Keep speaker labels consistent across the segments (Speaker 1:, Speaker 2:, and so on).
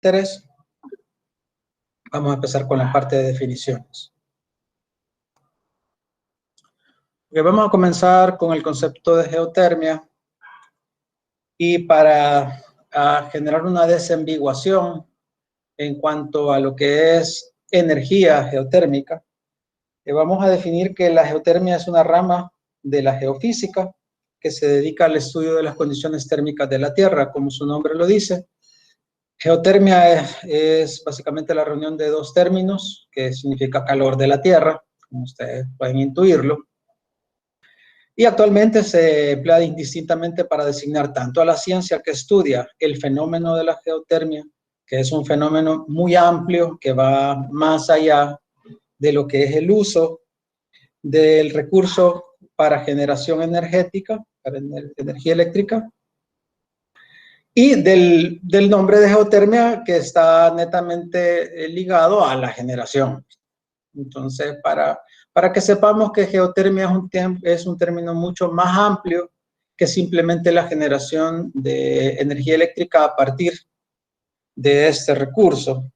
Speaker 1: interés. Vamos a empezar con la parte de definiciones. Okay, vamos a comenzar con el concepto de geotermia. Y para generar una desambiguación en cuanto a lo que es energía geotérmica, vamos a definir que la geotermia es una rama de la geofísica que se dedica al estudio de las condiciones térmicas de la Tierra, como su nombre lo dice. Geotermia es básicamente la reunión de dos términos, que significa calor de la Tierra, como ustedes pueden intuirlo. Y actualmente se emplea indistintamente para designar tanto a la ciencia que estudia el fenómeno de la geotermia, que es un fenómeno muy amplio que va más allá de lo que es el uso del recurso para generación energética, para energía eléctrica, y del nombre de geotermia que está netamente ligado a la generación. Entonces, para que sepamos que geotermia es un término mucho más amplio que simplemente la generación de energía eléctrica a partir de este recurso.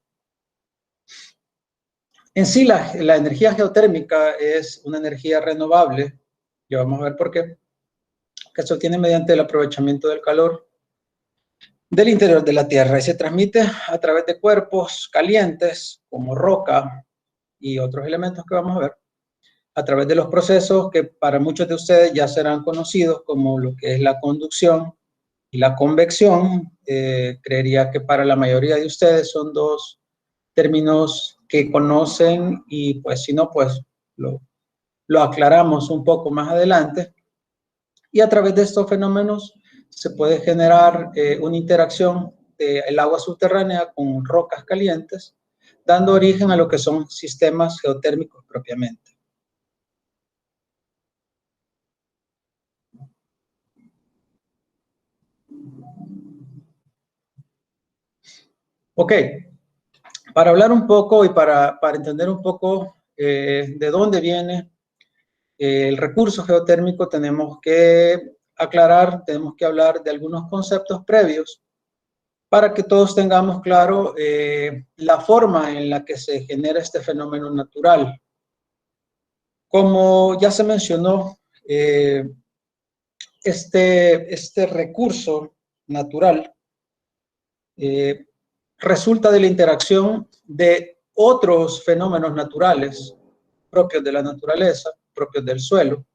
Speaker 1: En sí, la energía geotérmica es una energía renovable, ya vamos a ver por qué, que se obtiene mediante el aprovechamiento del calor del interior de la Tierra y se transmite a través de cuerpos calientes como roca y otros elementos que vamos a ver, a través de los procesos que para muchos de ustedes ya serán conocidos como lo que es la conducción y la convección. Creería que para la mayoría de ustedes son dos términos que conocen y pues si no, pues lo aclaramos un poco más adelante. Y a través de estos fenómenos se puede generar una interacción del agua subterránea con rocas calientes, dando origen a lo que son sistemas geotérmicos propiamente. Ok, para hablar un poco y para entender un poco de dónde viene el recurso geotérmico, tenemos que aclarar, tenemos que hablar de algunos conceptos previos para que todos tengamos claro la forma en la que se genera este fenómeno natural. Como ya se mencionó, este recurso natural resulta de la interacción de otros fenómenos naturales propios de la naturaleza, propios del suelo,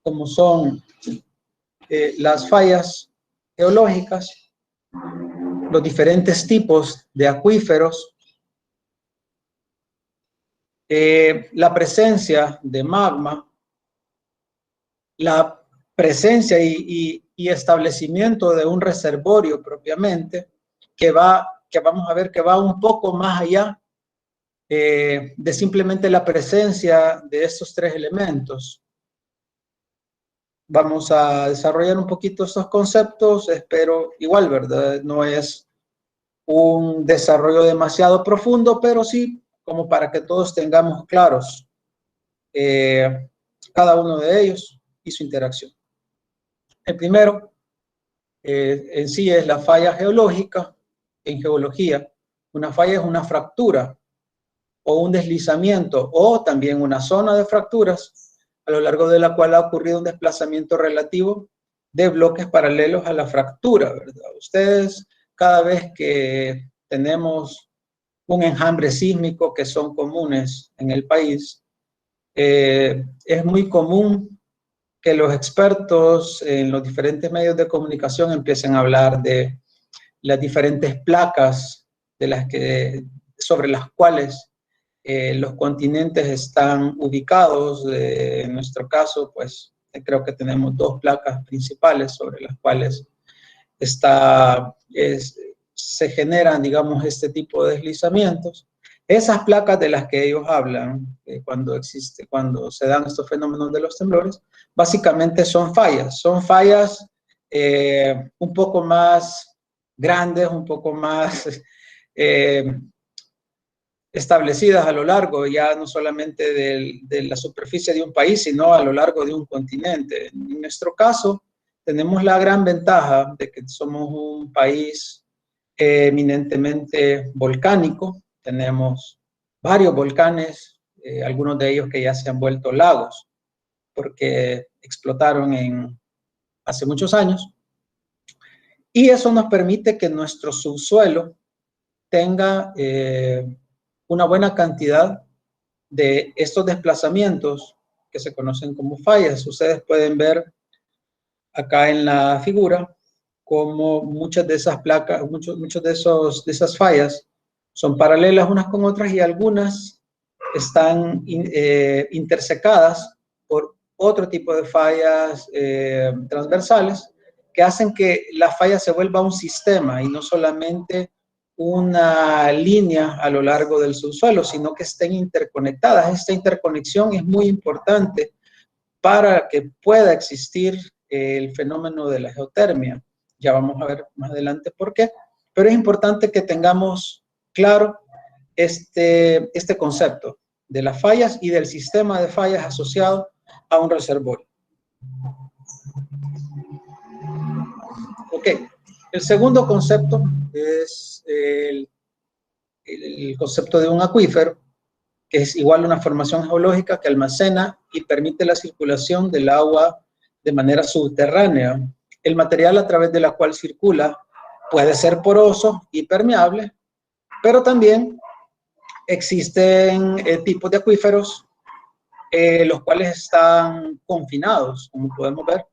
Speaker 1: como son las fallas geológicas, los diferentes tipos de acuíferos, la presencia de magma, la presencia y establecimiento de un reservorio propiamente, que vamos a ver que va un poco más allá de simplemente la presencia de estos tres elementos. Vamos a desarrollar un poquito estos conceptos, espero igual, ¿verdad? No es un desarrollo demasiado profundo, pero sí como para que todos tengamos claros cada uno de ellos y su interacción. El primero en sí es la falla geológica. En geología, una falla es una fractura o un deslizamiento o también una zona de fracturas a lo largo de la cual ha ocurrido un desplazamiento relativo de bloques paralelos a la fractura, ¿verdad? Ustedes, cada vez que tenemos un enjambre sísmico que son comunes en el país, es muy común que los expertos en los diferentes medios de comunicación empiecen a hablar de las diferentes placas sobre las cuales los continentes están ubicados. En nuestro caso, pues creo que tenemos dos placas principales sobre las cuales se generan, digamos, este tipo de deslizamientos. Esas placas de las que ellos hablan cuando se dan estos fenómenos de los temblores, básicamente son fallas un poco más grandes, un poco más establecidas a lo largo, ya no solamente de la superficie de un país, sino a lo largo de un continente. En nuestro caso, tenemos la gran ventaja de que somos un país eminentemente volcánico. Tenemos varios volcanes, algunos de ellos que ya se han vuelto lagos, porque explotaron hace muchos años. Y eso nos permite que nuestro subsuelo tenga una buena cantidad de estos desplazamientos que se conocen como fallas. Ustedes pueden ver acá en la figura como muchas de esas placas, muchos de esas fallas son paralelas unas con otras y algunas están intersecadas por otro tipo de fallas transversales que hacen que la falla se vuelva un sistema y no solamente una línea a lo largo del subsuelo, sino que estén interconectadas. Esta interconexión es muy importante para que pueda existir el fenómeno de la geotermia. Ya vamos a ver más adelante por qué, pero es importante que tengamos claro este concepto de las fallas y del sistema de fallas asociado a un reservorio. Ok, el segundo concepto es el concepto de un acuífero, que es igual a una formación geológica que almacena y permite la circulación del agua de manera subterránea. El material a través de la cual circula puede ser poroso y permeable, pero también existen tipos de acuíferos los cuales están confinados, como podemos ver,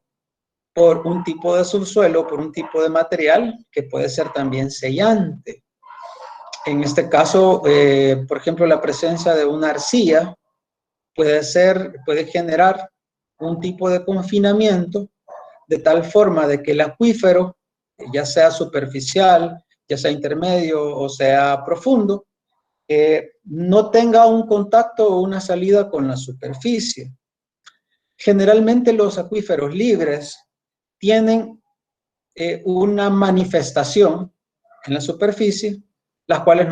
Speaker 1: por un tipo de subsuelo, por un tipo de material que puede ser también sellante. En este caso, por ejemplo, la presencia de una arcilla puede generar un tipo de confinamiento de tal forma de que el acuífero, ya sea superficial, ya sea intermedio o sea profundo, no tenga un contacto o una salida con la superficie. Generalmente los acuíferos libres tienen una manifestación en la superficie, las cuales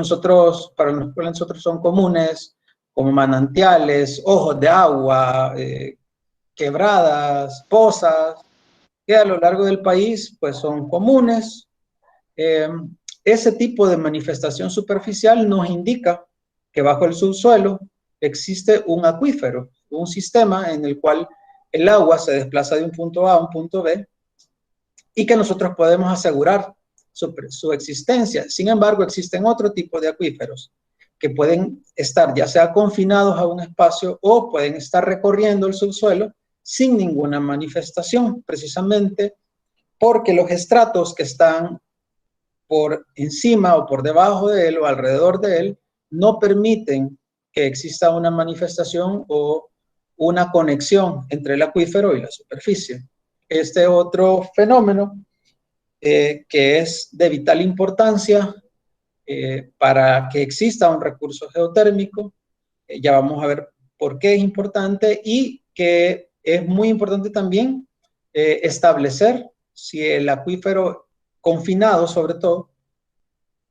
Speaker 1: para nosotros son comunes, como manantiales, ojos de agua, quebradas, pozas, que a lo largo del país pues son comunes. Ese tipo de manifestación superficial nos indica que bajo el subsuelo existe un acuífero, un sistema en el cual el agua se desplaza de un punto A a un punto B y que nosotros podemos asegurar su existencia. Sin embargo, existen otro tipo de acuíferos que pueden estar ya sea confinados a un espacio o pueden estar recorriendo el subsuelo sin ninguna manifestación, precisamente porque los estratos que están por encima o por debajo de él o alrededor de él no permiten que exista una manifestación o una conexión entre el acuífero y la superficie. Este otro fenómeno que es de vital importancia para que exista un recurso geotérmico, ya vamos a ver por qué es importante y que es muy importante también establecer si el acuífero confinado, sobre todo,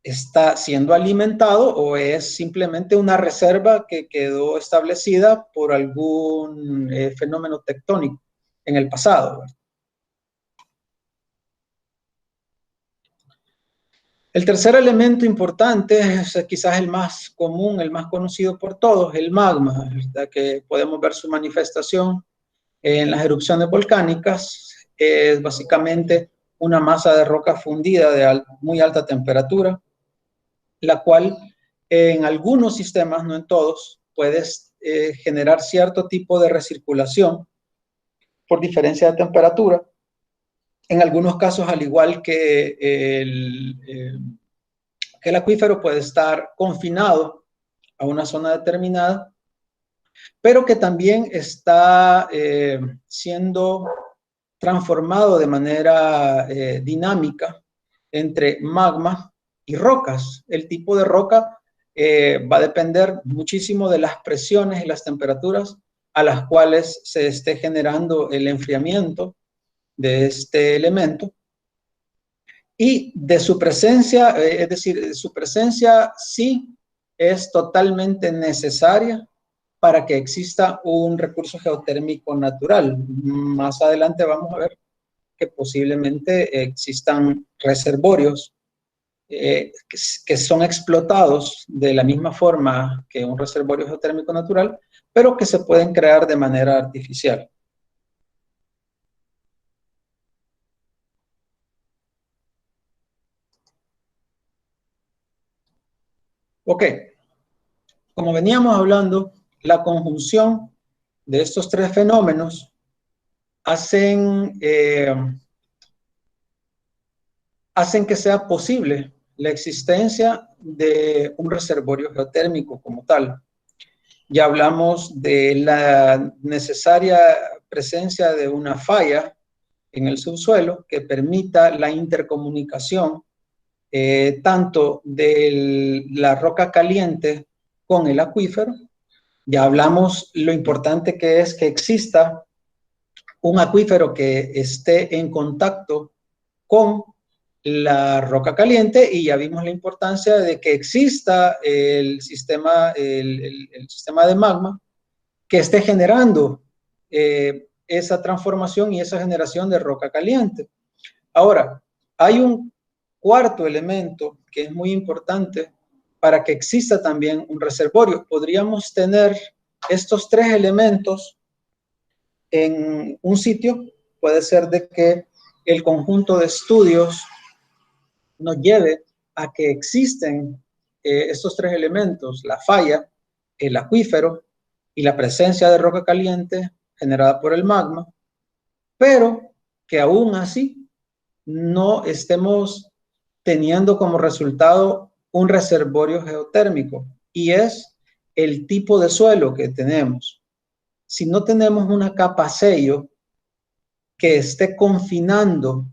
Speaker 1: está siendo alimentado o es simplemente una reserva que quedó establecida por algún fenómeno tectónico en el pasado, ¿verdad? El tercer elemento importante es quizás el más común, el más conocido por todos, el magma, ¿verdad? Que podemos ver su manifestación en las erupciones volcánicas. Es básicamente una masa de roca fundida de muy alta temperatura, la cual en algunos sistemas, no en todos, puede generar cierto tipo de recirculación por diferencia de temperatura. En algunos casos, al igual que el acuífero puede estar confinado a una zona determinada, pero que también está siendo transformado de manera dinámica entre magma y rocas. El tipo de roca va a depender muchísimo de las presiones y las temperaturas a las cuales se esté generando el enfriamiento de este elemento y de su presencia, es decir, su presencia sí es totalmente necesaria para que exista un recurso geotérmico natural. Más adelante vamos a ver que posiblemente existan reservorios que son explotados de la misma forma que un reservorio geotérmico natural, pero que se pueden crear de manera artificial. Ok, como veníamos hablando, la conjunción de estos tres fenómenos hacen que sea posible la existencia de un reservorio geotérmico como tal. Ya hablamos de la necesaria presencia de una falla en el subsuelo que permita la intercomunicación tanto de la roca caliente con el acuífero. Ya hablamos lo importante que es que exista un acuífero que esté en contacto con la roca caliente, y ya vimos la importancia de que exista el sistema de magma que esté generando esa transformación y esa generación de roca caliente. Ahora, hay un cuarto elemento que es muy importante para que exista también un reservorio. Podríamos tener estos tres elementos en un sitio. Puede ser de que el conjunto de estudios nos lleve a que existen estos tres elementos: la falla, el acuífero y la presencia de roca caliente generada por el magma, pero que aún así no estemos teniendo como resultado un reservorio geotérmico, y es el tipo de suelo que tenemos. Si no tenemos una capa sello que esté confinando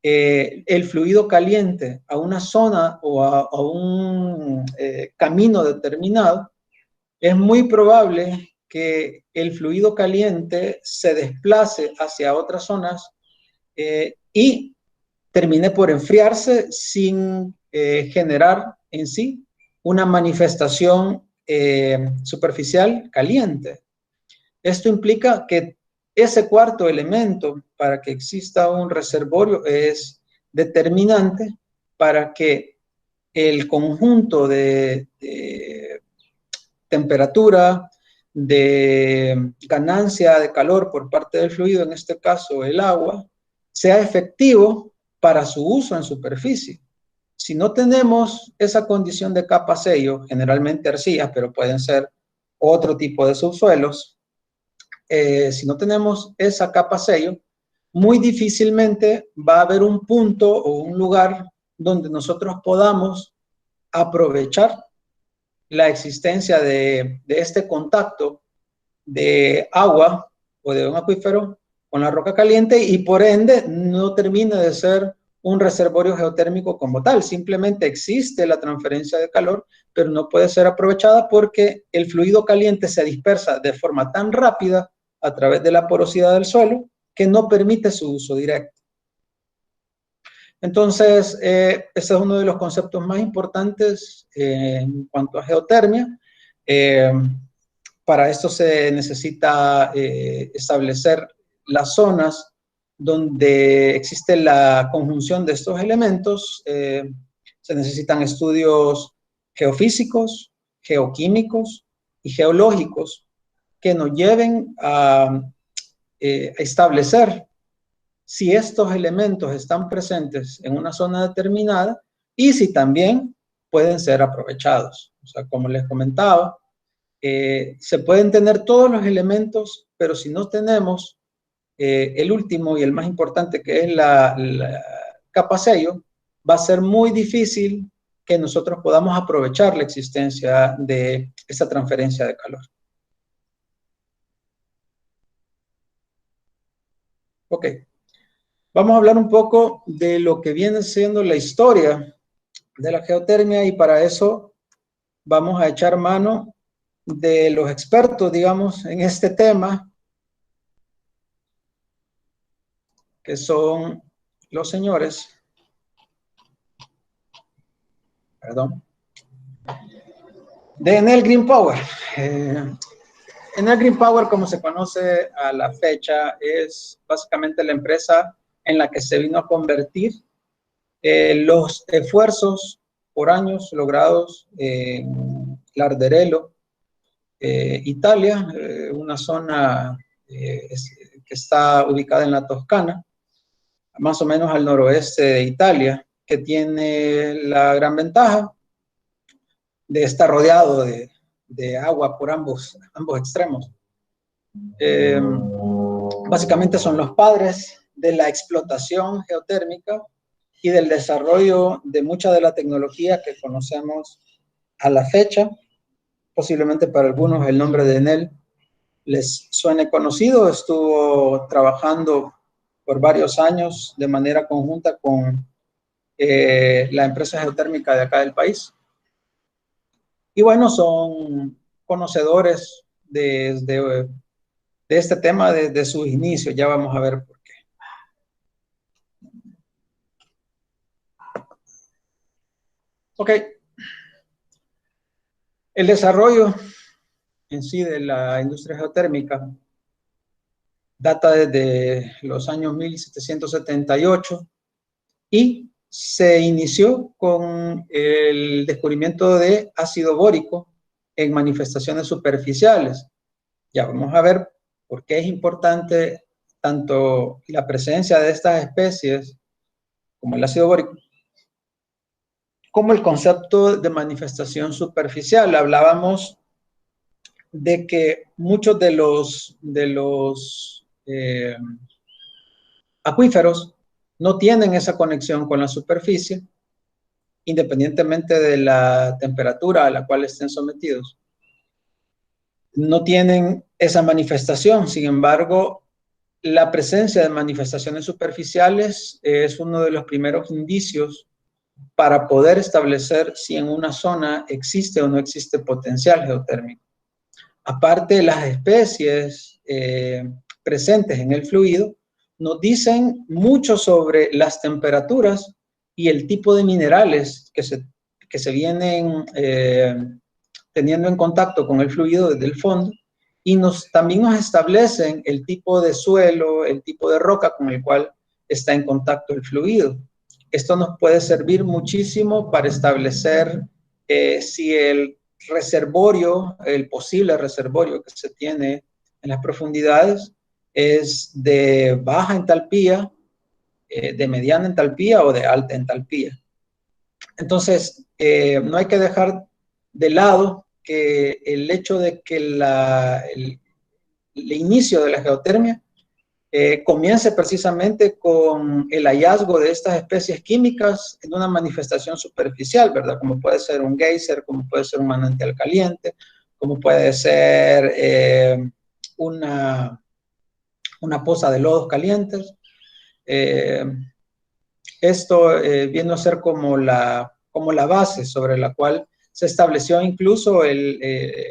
Speaker 1: el fluido caliente a una zona o a un camino determinado, es muy probable que el fluido caliente se desplace hacia otras zonas y termine por enfriarse sin generar en sí una manifestación superficial caliente. Esto implica que ese cuarto elemento para que exista un reservorio es determinante para que el conjunto de temperatura, de ganancia de calor por parte del fluido, en este caso el agua, sea efectivo para su uso en superficie. Si no tenemos esa condición de capa sello, generalmente arcillas, pero pueden ser otro tipo de subsuelos, si no tenemos esa capa sello, muy difícilmente va a haber un punto o un lugar donde nosotros podamos aprovechar la existencia de este contacto de agua o de un acuífero con la roca caliente, y por ende no termina de ser un reservorio geotérmico como tal. Simplemente existe la transferencia de calor, pero no puede ser aprovechada porque el fluido caliente se dispersa de forma tan rápida a través de la porosidad del suelo que no permite su uso directo. Entonces, ese es uno de los conceptos más importantes en cuanto a geotermia. Para esto se necesita establecer las zonas donde existe la conjunción de estos elementos. Se necesitan estudios geofísicos, geoquímicos y geológicos que nos lleven a establecer si estos elementos están presentes en una zona determinada y si también pueden ser aprovechados. O sea, como les comentaba, se pueden tener todos los elementos, pero si no tenemos el último y el más importante, que es la capa sello, va a ser muy difícil que nosotros podamos aprovechar la existencia de esa transferencia de calor. Ok, vamos a hablar un poco de lo que viene siendo la historia de la geotermia, y para eso vamos a echar mano de los expertos, digamos, en este tema, que son los señores, perdón, de Enel Green Power. Enel Green Power, como se conoce a la fecha, es básicamente la empresa en la que se vino a convertir Los esfuerzos por años logrados en Larderello, Italia, una zona que está ubicada en la Toscana, más o menos al noroeste de Italia, que tiene la gran ventaja de estar rodeado de agua por ambos extremos. Básicamente son los padres de la explotación geotérmica y del desarrollo de mucha de la tecnología que conocemos a la fecha. Posiblemente para algunos el nombre de Enel les suene conocido. Estuvo trabajando por varios años de manera conjunta con la empresa geotérmica de acá del país. Y bueno, son conocedores de este tema desde sus inicios. Ya vamos a ver por qué. Ok. El desarrollo en sí de la industria geotérmica data desde los años 1778 y se inició con el descubrimiento de ácido bórico en manifestaciones superficiales. Ya vamos a ver por qué es importante tanto la presencia de estas especies como el ácido bórico, como el concepto de manifestación superficial. Hablábamos de que muchos de los acuíferos no tienen esa conexión con la superficie, independientemente de la temperatura a la cual estén sometidos. No tienen esa manifestación. Sin embargo, la presencia de manifestaciones superficiales es uno de los primeros indicios para poder establecer si en una zona existe o no existe potencial geotérmico. Aparte, las especies presentes en el fluido nos dicen mucho sobre las temperaturas y el tipo de minerales que se vienen teniendo en contacto con el fluido desde el fondo, y también nos establecen el tipo de suelo, el tipo de roca con el cual está en contacto el fluido. Esto nos puede servir muchísimo para establecer si el reservorio, el posible reservorio que se tiene en las profundidades es de baja entalpía, de mediana entalpía o de alta entalpía. Entonces, no hay que dejar de lado que el hecho de que el inicio de la geotermia comience precisamente con el hallazgo de estas especies químicas en una manifestación superficial, ¿verdad? Como puede ser un geyser, como puede ser un manantial caliente, como puede ser una poza de lodos calientes. Esto viene a ser como la base sobre la cual se estableció incluso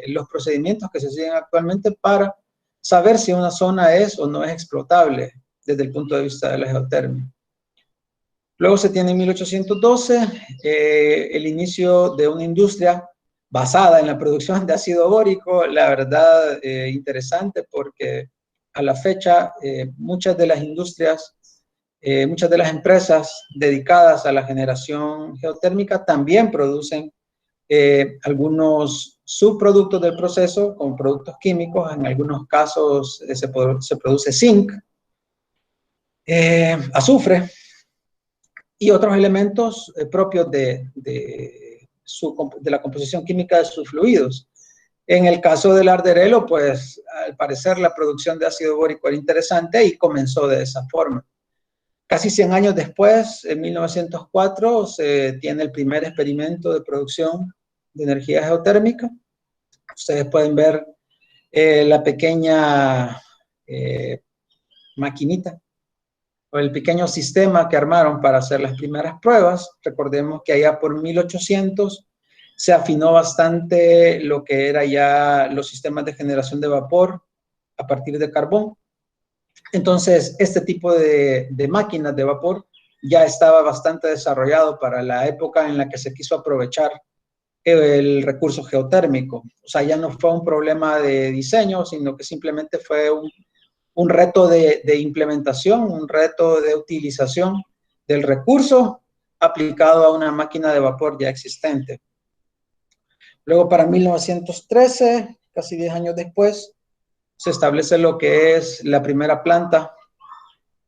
Speaker 1: los procedimientos que se siguen actualmente para saber si una zona es o no es explotable desde el punto de vista de la geotermia. Luego se tiene en 1812 el inicio de una industria basada en la producción de ácido bórico, la verdad interesante porque a la fecha muchas de las industrias, muchas de las empresas dedicadas a la generación geotérmica también producen algunos subproductos del proceso como productos químicos. En algunos casos se produce zinc, azufre y otros elementos propios de la composición química de sus fluidos. En el caso del Larderello, pues al parecer la producción de ácido bórico era interesante y comenzó de esa forma. Casi 100 años después, en 1904, se tiene el primer experimento de producción de energía geotérmica. Ustedes pueden ver la pequeña maquinita o el pequeño sistema que armaron para hacer las primeras pruebas. Recordemos que allá por 1800 se afinó bastante lo que era ya los sistemas de generación de vapor a partir de carbón. Entonces, este tipo de máquinas de vapor ya estaba bastante desarrollado para la época en la que se quiso aprovechar el recurso geotérmico. O sea, ya no fue un problema de diseño, sino que simplemente fue un reto de implementación, un reto de utilización del recurso aplicado a una máquina de vapor ya existente. Luego, para 1913, casi 10 años después, se establece lo que es la primera planta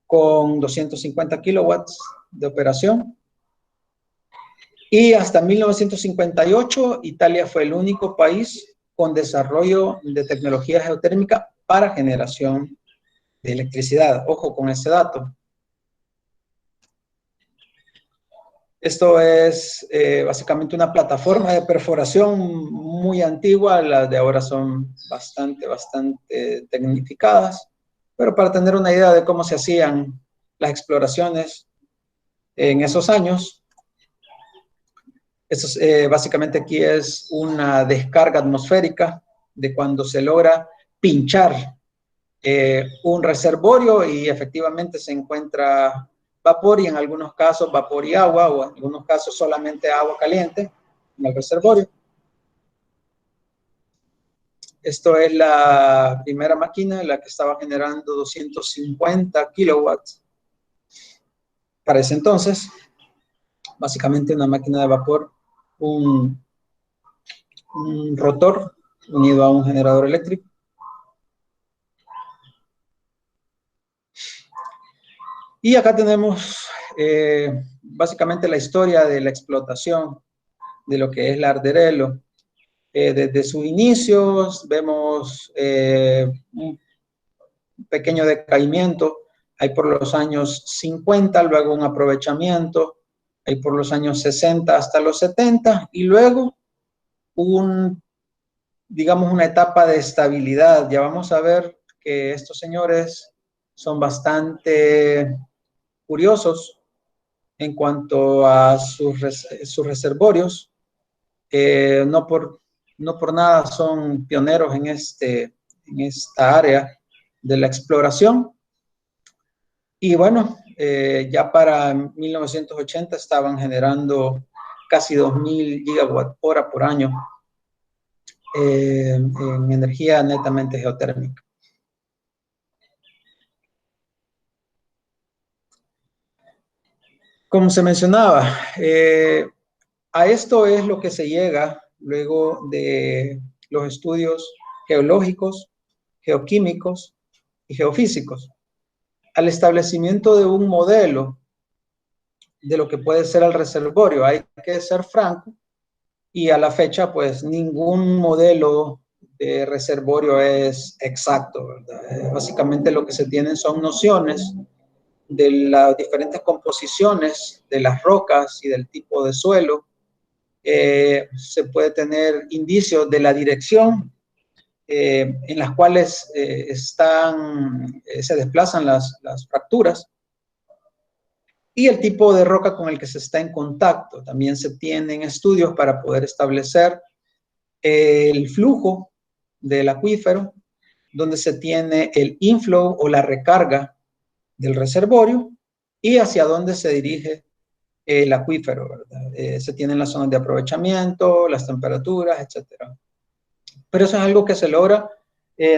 Speaker 1: con 250 kilowatts de operación. Y hasta 1958, Italia fue el único país con desarrollo de tecnología geotérmica para generación de electricidad. Ojo con ese dato. Esto es básicamente una plataforma de perforación muy antigua. Las de ahora son bastante tecnificadas. Pero para tener una idea de cómo se hacían las exploraciones en esos años, esto es, básicamente aquí es una descarga atmosférica de cuando se logra pinchar un reservorio y efectivamente se encuentra vapor, y en algunos casos vapor y agua, o en algunos casos solamente agua caliente en el reservorio. Esto es la primera máquina, la que estaba generando 250 kilowatts para ese entonces. Básicamente una máquina de vapor, un rotor unido a un generador eléctrico. Y acá tenemos básicamente la historia de la explotación de lo que es la Ardérelo. Desde sus inicios vemos un pequeño decaimiento, ahí por los años 50, luego un aprovechamiento, ahí por los años 60 hasta los 70, y luego digamos una etapa de estabilidad. Ya vamos a ver que estos señores son bastante curiosos en cuanto a sus reservorios. No por nada son pioneros en esta área de la exploración. Y bueno, ya para 1980 estaban generando casi 2.000 gigawatt hora por año en energía netamente geotérmica. Como se mencionaba, a esto es lo que se llega luego de los estudios geológicos, geoquímicos y geofísicos, al establecimiento de un modelo de lo que puede ser el reservorio. Hay que ser franco, y a la fecha, pues, ningún modelo de reservorio es exacto, ¿verdad? Básicamente lo que se tienen son nociones de las diferentes composiciones de las rocas y del tipo de suelo. Se puede tener indicios de la dirección en las cuales se desplazan las fracturas, y el tipo de roca con el que se está en contacto. También se tienen estudios para poder establecer el flujo del acuífero, donde se tiene el inflow o la recarga del reservorio y hacia dónde se dirige el acuífero, ¿verdad? Se tienen las zonas de aprovechamiento, las temperaturas, etcétera. Pero eso es algo que se logra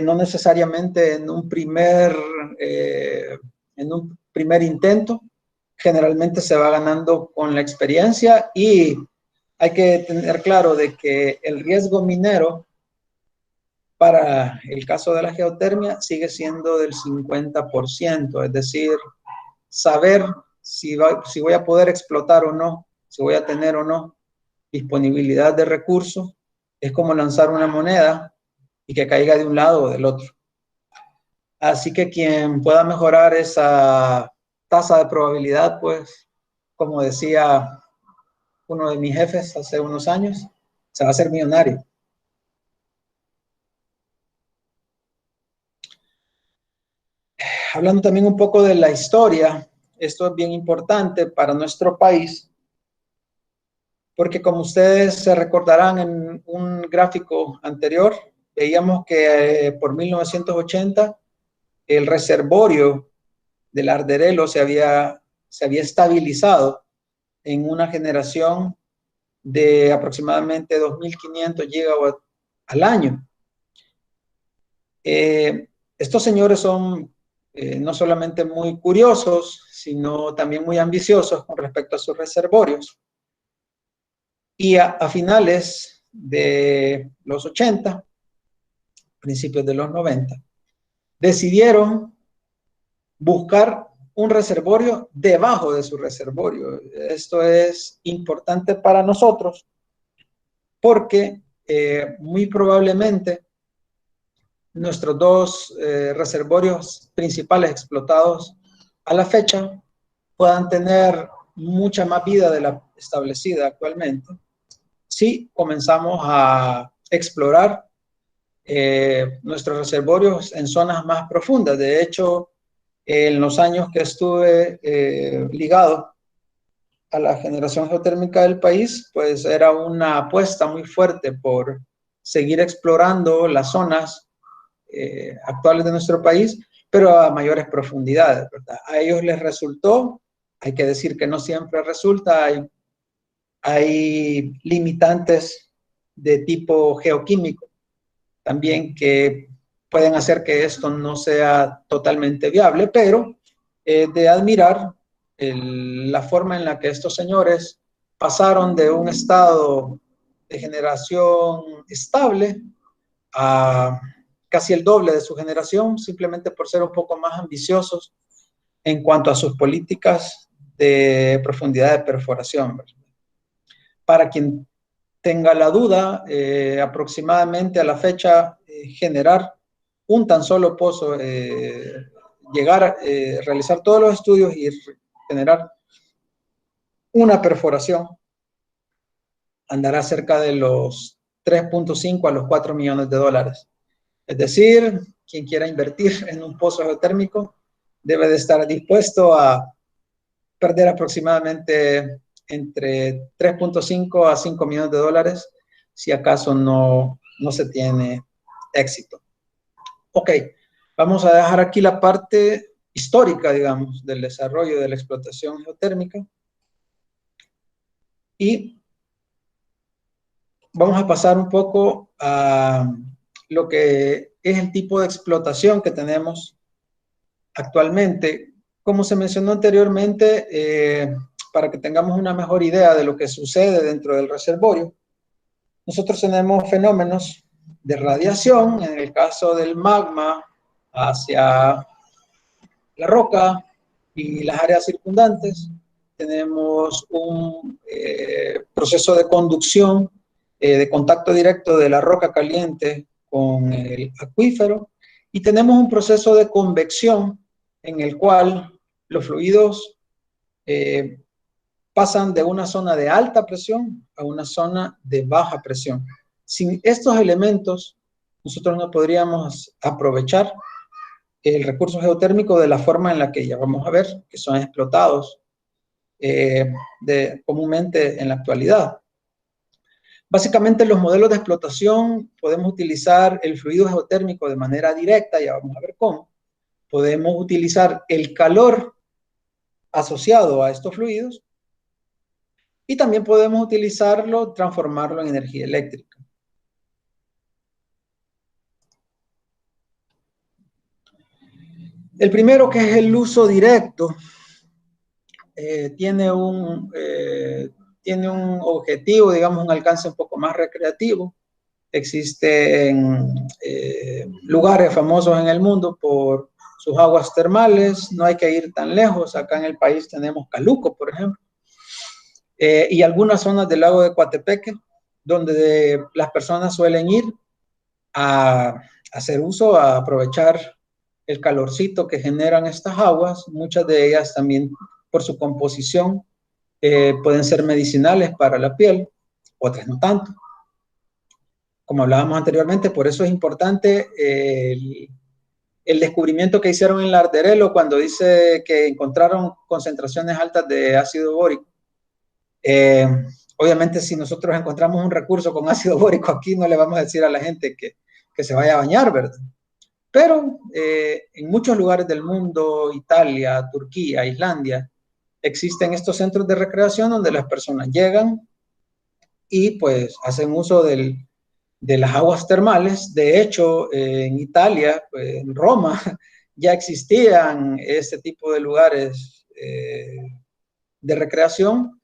Speaker 1: no necesariamente en un primer intento. Generalmente se va ganando con la experiencia, y hay que tener claro de que el riesgo minero para el caso de la geotermia sigue siendo del 50%, es decir, saber si voy a poder explotar o no, si voy a tener o no disponibilidad de recursos, es como lanzar una moneda y que caiga de un lado o del otro. Así que quien pueda mejorar esa tasa de probabilidad, pues, como decía uno de mis jefes hace unos años, se va a hacer millonario. Hablando también un poco de la historia, esto es bien importante para nuestro país, porque como ustedes se recordarán en un gráfico anterior, veíamos que por 1980 el reservorio del Ardérelo se había estabilizado en una generación de aproximadamente 2.500 gigawatts al año. Estos señores son no solamente muy curiosos, sino también muy ambiciosos con respecto a sus reservorios. Y a finales de los 80, principios de los 90, decidieron buscar un reservorio debajo de su reservorio. Esto es importante para nosotros porque muy probablemente nuestros dos reservorios principales explotados a la fecha puedan tener mucha más vida de la establecida actualmente si comenzamos a explorar nuestros reservorios en zonas más profundas. De hecho, en los años que estuve ligado a la generación geotérmica del país, pues era una apuesta muy fuerte por seguir explorando las zonas actuales de nuestro país, pero a mayores profundidades, ¿verdad? A ellos les resultó, hay que decir que no siempre resulta, hay limitantes de tipo geoquímico también que pueden hacer que esto no sea totalmente viable, pero de admirar la forma en la que estos señores pasaron de un estado de generación estable a casi el doble de su generación, simplemente por ser un poco más ambiciosos en cuanto a sus políticas de profundidad de perforación. Para quien tenga la duda, aproximadamente a la fecha, generar un tan solo pozo, llegar a realizar todos los estudios y generar una perforación, andará cerca de los 3.5 a los 4 millones de dólares. Es decir, quien quiera invertir en un pozo geotérmico debe de estar dispuesto a perder aproximadamente entre 3.5 a 5 millones de dólares si acaso no se tiene éxito. Ok, vamos a dejar aquí la parte histórica, digamos, del desarrollo de la explotación geotérmica y vamos a pasar un poco a lo que es el tipo de explotación que tenemos actualmente. Como se mencionó anteriormente, para que tengamos una mejor idea de lo que sucede dentro del reservorio, nosotros tenemos fenómenos de radiación, en el caso del magma, hacia la roca y las áreas circundantes. Tenemos un proceso de conducción, de contacto directo de la roca caliente con el acuífero, y tenemos un proceso de convección en el cual los fluidos pasan de una zona de alta presión a una zona de baja presión. Sin estos elementos, nosotros no podríamos aprovechar el recurso geotérmico de la forma en la que ya vamos a ver, que son explotados comúnmente en la actualidad. Básicamente, los modelos de explotación podemos utilizar el fluido geotérmico de manera directa, ya vamos a ver cómo. Podemos utilizar el calor asociado a estos fluidos y también podemos utilizarlo, transformarlo en energía eléctrica. El primero, que es el uso directo, tiene un objetivo, digamos, un alcance un poco más recreativo. Existen lugares famosos en el mundo por sus aguas termales, no hay que ir tan lejos. Acá en el país tenemos Caluco, por ejemplo, y algunas zonas del lago de Coatepeque, donde las personas suelen ir a hacer uso, a aprovechar el calorcito que generan estas aguas. Muchas de ellas también, por su composición, pueden ser medicinales para la piel, otras no tanto. Como hablábamos anteriormente, por eso es importante el descubrimiento que hicieron en Larderello cuando dice que encontraron concentraciones altas de ácido bórico. Obviamente, si nosotros encontramos un recurso con ácido bórico aquí, no le vamos a decir a la gente que se vaya a bañar, ¿verdad? Pero en muchos lugares del mundo, Italia, Turquía, Islandia, existen estos centros de recreación donde las personas llegan y pues hacen uso de las aguas termales. De hecho, en Italia, en Roma, ya existían este tipo de lugares de recreación,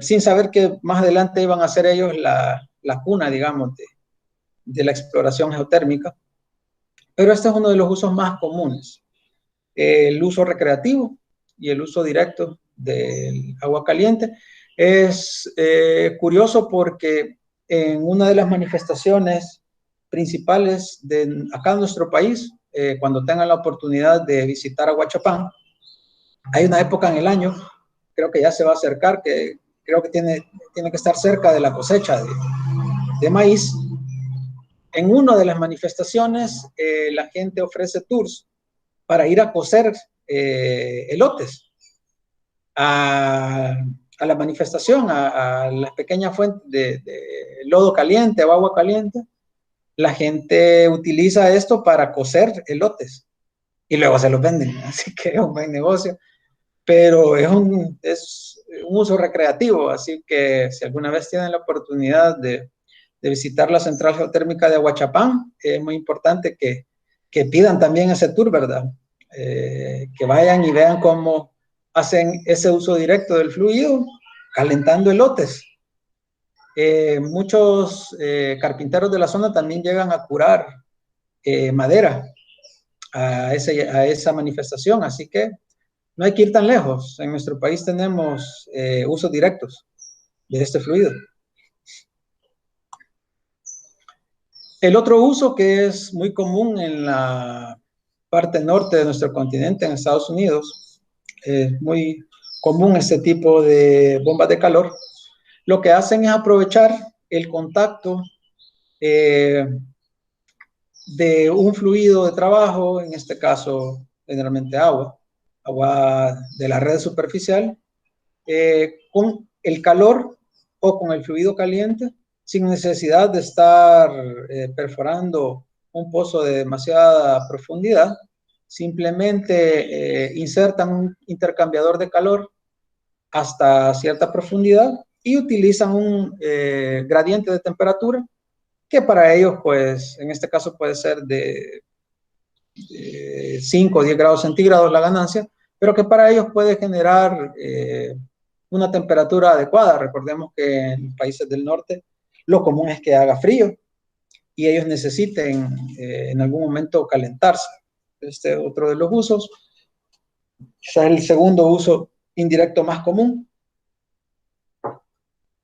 Speaker 1: sin saber que más adelante iban a ser ellos la cuna, digamos, de la exploración geotérmica. Pero este es uno de los usos más comunes. El uso recreativo y el uso directo del agua caliente. Es curioso porque en una de las manifestaciones principales de acá en nuestro país, cuando tengan la oportunidad de visitar Aguachapán, hay una época en el año, creo que ya se va a acercar, que creo que tiene que estar cerca de la cosecha de maíz. En una de las manifestaciones, la gente ofrece tours para ir a cocer elotes a la manifestación, a las pequeñas fuentes de lodo caliente o agua caliente. La gente utiliza esto para cocer elotes y luego se los venden, así que es un buen negocio, pero es un uso recreativo, así que si alguna vez tienen la oportunidad de visitar la central geotérmica de Aguachapán, es muy importante que pidan también ese tour, ¿verdad? Que vayan y vean cómo hacen ese uso directo del fluido, calentando elotes. Muchos carpinteros de la zona también llegan a curar madera a esa manifestación, así que no hay que ir tan lejos. En nuestro país tenemos usos directos de este fluido. El otro uso que es muy común en la parte norte de nuestro continente, en Estados Unidos, es muy común este tipo de bombas de calor. Lo que hacen es aprovechar el contacto de un fluido de trabajo, en este caso generalmente agua de la red superficial, con el calor o con el fluido caliente, sin necesidad de estar perforando un pozo de demasiada profundidad. Simplemente insertan un intercambiador de calor hasta cierta profundidad y utilizan un gradiente de temperatura que para ellos, pues, en este caso puede ser de 5 o 10 grados centígrados la ganancia, pero que para ellos puede generar una temperatura adecuada. Recordemos que en países del norte lo común es que haga frío y ellos necesiten en algún momento calentarse. Este es otro de los usos. Es el segundo uso indirecto más común.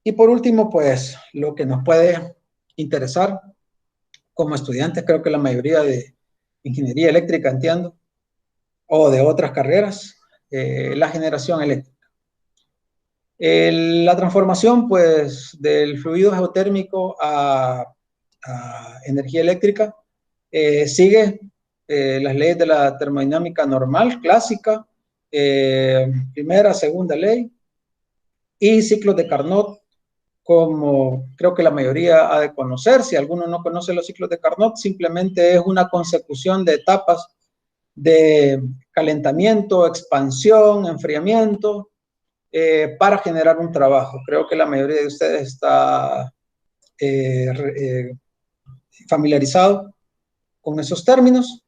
Speaker 1: Y por último, pues lo que nos puede interesar como estudiantes, creo que la mayoría de ingeniería eléctrica, entiendo, o de otras carreras, la generación eléctrica. La transformación, pues, del fluido geotérmico a energía eléctrica sigue las leyes de la termodinámica normal, clásica, primera, segunda ley, y ciclos de Carnot, como creo que la mayoría ha de conocer. Si alguno no conoce los ciclos de Carnot, simplemente es una consecución de etapas de calentamiento, expansión, enfriamiento, para generar un trabajo. Creo que la mayoría de ustedes está familiarizado con esos términos.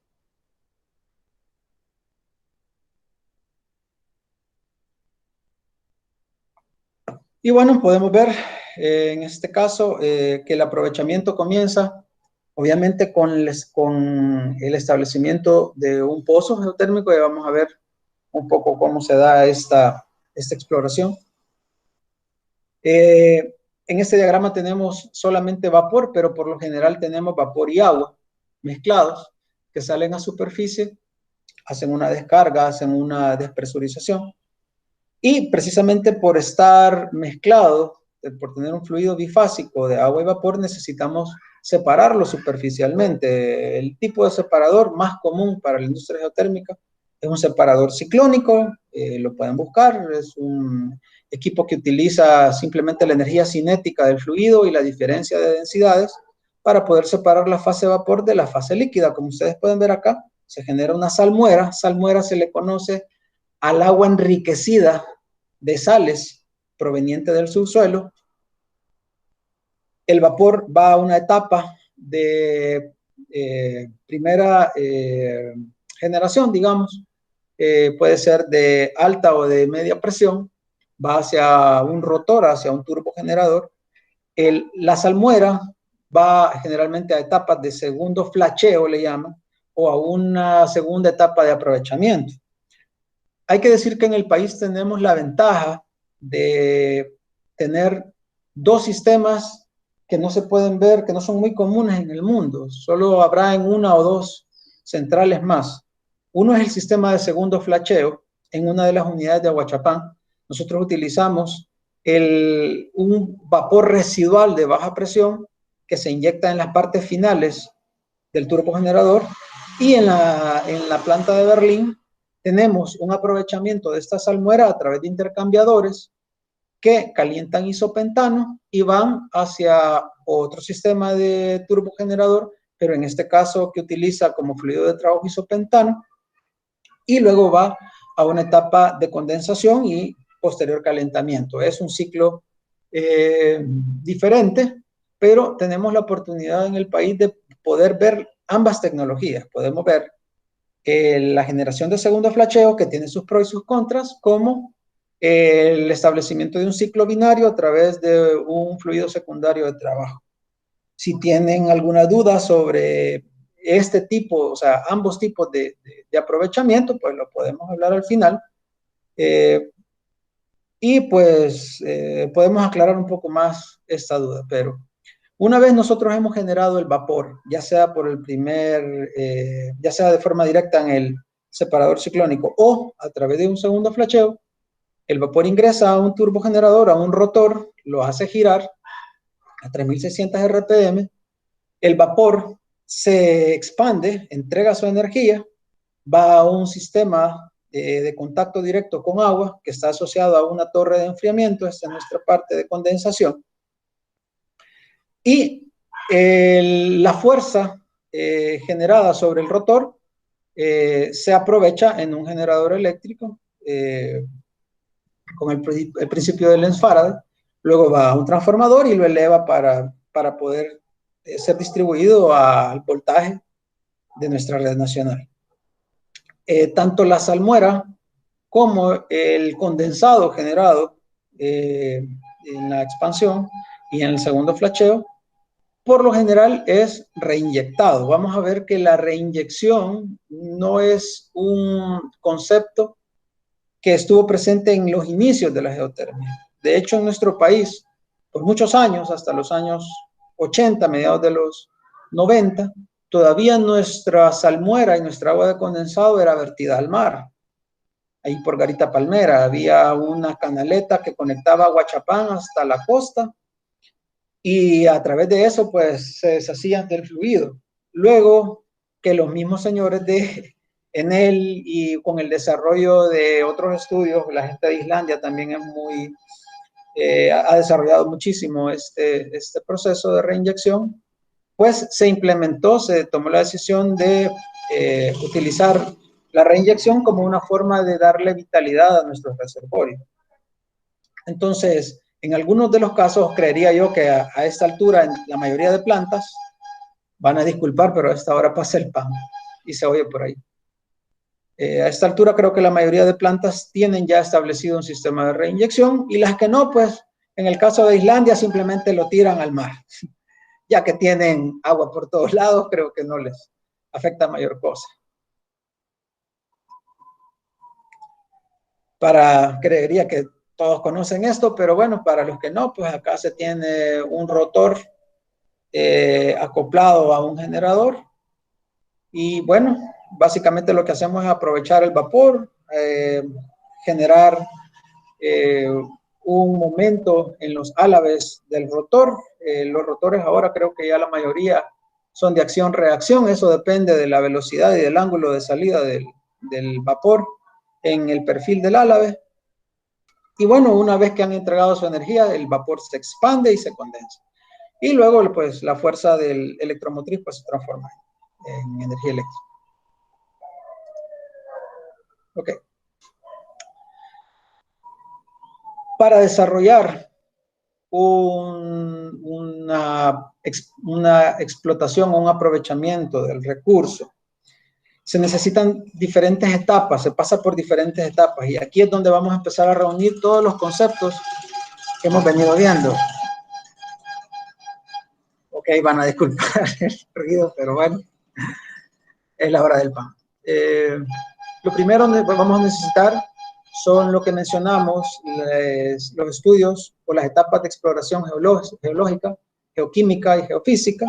Speaker 1: Y bueno, podemos ver en este caso que el aprovechamiento comienza obviamente con el establecimiento de un pozo geotérmico, y vamos a ver un poco cómo se da esta exploración. En este diagrama tenemos solamente vapor, pero por lo general tenemos vapor y agua mezclados que salen a superficie, hacen una descarga, hacen una despresurización. Y precisamente por estar mezclado, por tener un fluido bifásico de agua y vapor, necesitamos separarlo superficialmente. El tipo de separador más común para la industria geotérmica es un separador ciclónico, lo pueden buscar, es un equipo que utiliza simplemente la energía cinética del fluido y la diferencia de densidades para poder separar la fase vapor de la fase líquida. Como ustedes pueden ver acá, se genera una salmuera. Salmuera se le conoce al agua enriquecida de sales proveniente del subsuelo. El vapor va a una etapa de primera generación, digamos, puede ser de alta o de media presión, va hacia un rotor, hacia un turbogenerador. La salmuera va generalmente a etapas de segundo flacheo, le llaman, o a una segunda etapa de aprovechamiento. Hay que decir que en el país tenemos la ventaja de tener dos sistemas que no se pueden ver, que no son muy comunes en el mundo. Solo habrá en una o dos centrales más. Uno es el sistema de segundo flacheo en una de las unidades de Aguachapán. Nosotros utilizamos un vapor residual de baja presión que se inyecta en las partes finales del turbogenerador, y en la planta de Berlín tenemos un aprovechamiento de esta salmuera a través de intercambiadores que calientan isopentano y van hacia otro sistema de turbogenerador, pero en este caso que utiliza como fluido de trabajo isopentano, y luego va a una etapa de condensación y posterior calentamiento. Es un ciclo diferente, pero tenemos la oportunidad en el país de poder ver ambas tecnologías. Podemos ver la generación de segundo flacheo, que tiene sus pros y sus contras, como el establecimiento de un ciclo binario a través de un fluido secundario de trabajo. Si tienen alguna duda sobre este tipo, o sea, ambos tipos de aprovechamiento, pues lo podemos hablar al final. Y pues podemos aclarar un poco más esta duda, pero una vez nosotros hemos generado el vapor, ya sea por ya sea de forma directa en el separador ciclónico o a través de un segundo flacheo, el vapor ingresa a un turbogenerador, a un rotor, lo hace girar a 3600 RPM, el vapor se expande, entrega su energía, va a un sistema de contacto directo con agua que está asociado a una torre de enfriamiento, esta es nuestra parte de condensación, y la fuerza generada sobre el rotor se aprovecha en un generador eléctrico con el principio de Lenz-Faraday, luego va a un transformador y lo eleva para poder ser distribuido al voltaje de nuestra red nacional. Tanto la salmuera como el condensado generado en la expansión y en el segundo flacheo, por lo general es reinyectado. Vamos a ver que la reinyección no es un concepto que estuvo presente en los inicios de la geotermia. De hecho, en nuestro país, por muchos años, hasta los años 80, mediados de los 90, todavía nuestra salmuera y nuestra agua de condensado era vertida al mar. Ahí por Garita Palmera había una canaleta que conectaba Aguachapán hasta la costa, y a través de eso pues se deshacían del fluido. Luego que los mismos señores de Enel y con el desarrollo de otros estudios, la gente de Islandia también es muy, ha desarrollado muchísimo este proceso de reinyección, pues se implementó, se tomó la decisión de utilizar la reinyección como una forma de darle vitalidad a nuestros reservorios. Entonces, en algunos de los casos, creería yo que a esta altura, en la mayoría de plantas, van a disculpar, pero a esta hora pasa el pan y se oye por ahí. A esta altura creo que la mayoría de plantas tienen ya establecido un sistema de reinyección, y las que no, pues en el caso de Islandia simplemente lo tiran al mar. Ya que tienen agua por todos lados, creo que no les afecta mayor cosa. Creería que todos conocen esto, pero bueno, para los que no, pues acá se tiene un rotor acoplado a un generador, y bueno, básicamente lo que hacemos es aprovechar el vapor, generar un momento en los álabes del rotor. Los rotores ahora creo que ya la mayoría son de acción-reacción, eso depende de la velocidad y del ángulo de salida del vapor en el perfil del álabe. Y bueno, una vez que han entregado su energía, el vapor se expande y se condensa. Y luego, pues, la fuerza del electromotriz pues, se transforma en energía eléctrica. Ok. Para desarrollar una explotación o un aprovechamiento del recurso se necesitan diferentes etapas, se pasa por diferentes etapas, y aquí es donde vamos a empezar a reunir todos los conceptos que hemos venido viendo. Ok, van a disculpar el ruido, pero bueno, es la hora del pan. Lo primero que vamos a necesitar son lo que mencionamos, los estudios o las etapas de exploración geológica, geoquímica y geofísica,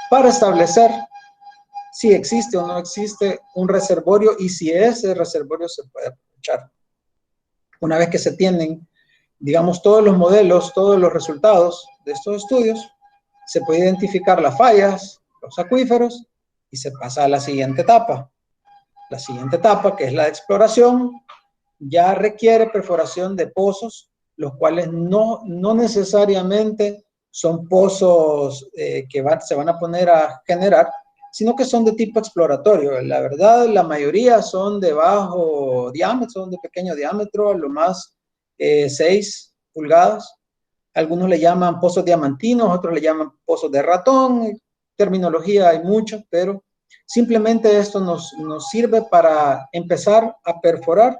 Speaker 1: para establecer si existe o no existe un reservorio y si ese reservorio se puede aprovechar. Una vez que se tienen, digamos, todos los modelos, todos los resultados de estos estudios, se puede identificar las fallas, los acuíferos, y se pasa a la siguiente etapa. La siguiente etapa, que es la de exploración, ya requiere perforación de pozos, los cuales no necesariamente son pozos que se van a poner a generar, sino que son de tipo exploratorio. La verdad, la mayoría son de bajo diámetro, son de pequeño diámetro, a lo más 6 pulgadas. Algunos le llaman pozos diamantinos, otros le llaman pozos de ratón. Terminología hay mucho, pero simplemente esto nos sirve para empezar a perforar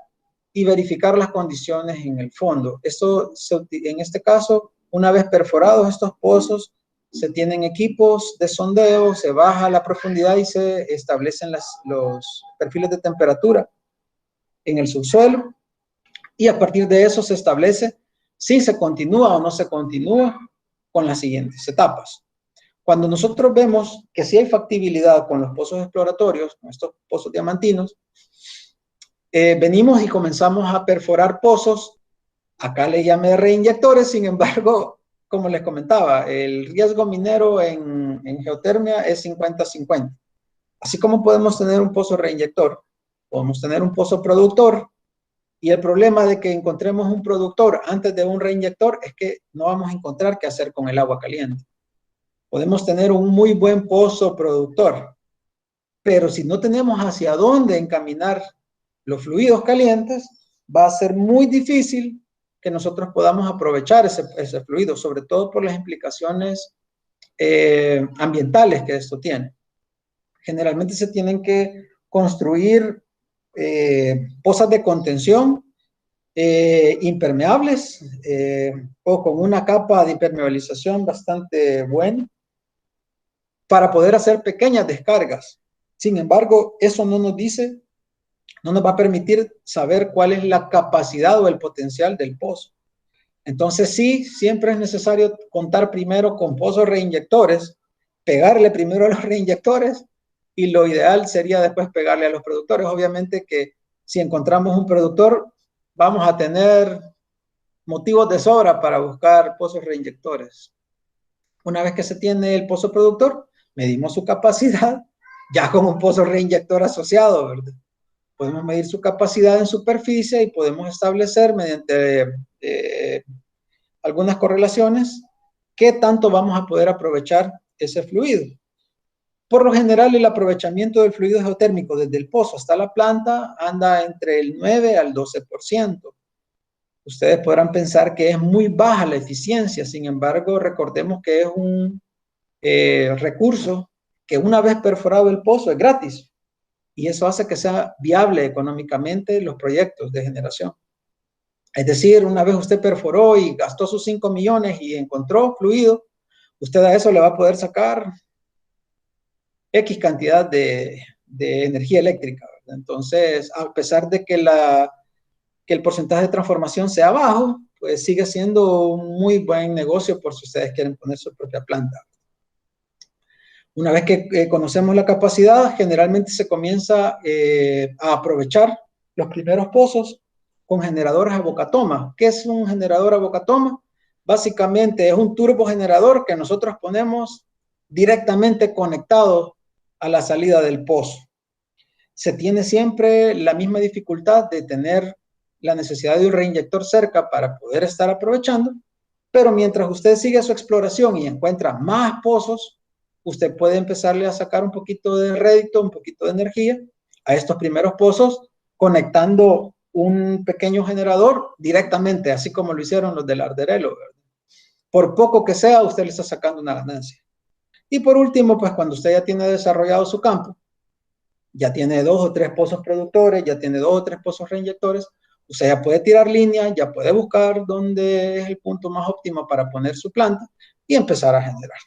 Speaker 1: y verificar las condiciones en el fondo. Esto, en este caso, una vez perforados estos pozos, se tienen equipos de sondeo, se baja la profundidad y se establecen los perfiles de temperatura en el subsuelo, y a partir de eso se establece si se continúa o no se continúa con las siguientes etapas. Cuando nosotros vemos que sí hay factibilidad con los pozos exploratorios, con estos pozos diamantinos, venimos y comenzamos a perforar pozos. Acá le llamé reinyectores, sin embargo, como les comentaba, el riesgo minero en geotermia es 50-50. Así como podemos tener un pozo reinyector, podemos tener un pozo productor, y el problema de que encontremos un productor antes de un reinyector es que no vamos a encontrar qué hacer con el agua caliente. Podemos tener un muy buen pozo productor, pero si no tenemos hacia dónde encaminar los fluidos calientes, va a ser muy difícil que nosotros podamos aprovechar ese fluido, sobre todo por las implicaciones ambientales que esto tiene. Generalmente se tienen que construir pozas de contención impermeables o con una capa de impermeabilización bastante buena para poder hacer pequeñas descargas. Sin embargo, eso no nos dice, no nos va a permitir saber cuál es la capacidad o el potencial del pozo. Entonces sí, siempre es necesario contar primero con pozos reinyectores, pegarle primero a los reinyectores, y lo ideal sería después pegarle a los productores. Obviamente que si encontramos un productor, vamos a tener motivos de sobra para buscar pozos reinyectores. Una vez que se tiene el pozo productor, medimos su capacidad, ya con un pozo reinyector asociado, ¿verdad? Podemos medir su capacidad en superficie y podemos establecer mediante algunas correlaciones qué tanto vamos a poder aprovechar ese fluido. Por lo general, el aprovechamiento del fluido geotérmico desde el pozo hasta la planta anda entre el 9 al 12%. Ustedes podrán pensar que es muy baja la eficiencia, sin embargo, recordemos que es un recurso que una vez perforado el pozo es gratis, y eso hace que sea viable económicamente los proyectos de generación. Es decir, una vez usted perforó y gastó sus 5 millones y encontró fluido, usted a eso le va a poder sacar X cantidad de energía eléctrica, ¿verdad? Entonces, a pesar de que el porcentaje de transformación sea bajo, pues sigue siendo un muy buen negocio por si ustedes quieren poner su propia planta. Una vez que conocemos la capacidad, generalmente se comienza a aprovechar los primeros pozos con generadores a boca toma. ¿Qué es un generador a boca toma? Básicamente es un turbogenerador que nosotros ponemos directamente conectado a la salida del pozo. Se tiene siempre la misma dificultad de tener la necesidad de un reinyector cerca para poder estar aprovechando, pero mientras usted sigue su exploración y encuentra más pozos, usted puede empezarle a sacar un poquito de rédito, un poquito de energía a estos primeros pozos, conectando un pequeño generador directamente, así como lo hicieron los del Arderelo, ¿verdad? Por poco que sea, usted le está sacando una ganancia. Y por último, pues cuando usted ya tiene desarrollado su campo, ya tiene 2 o 3 pozos productores, ya tiene 2 o 3 pozos reinyectores, usted ya puede tirar línea, ya puede buscar dónde es el punto más óptimo para poner su planta y empezar a generar.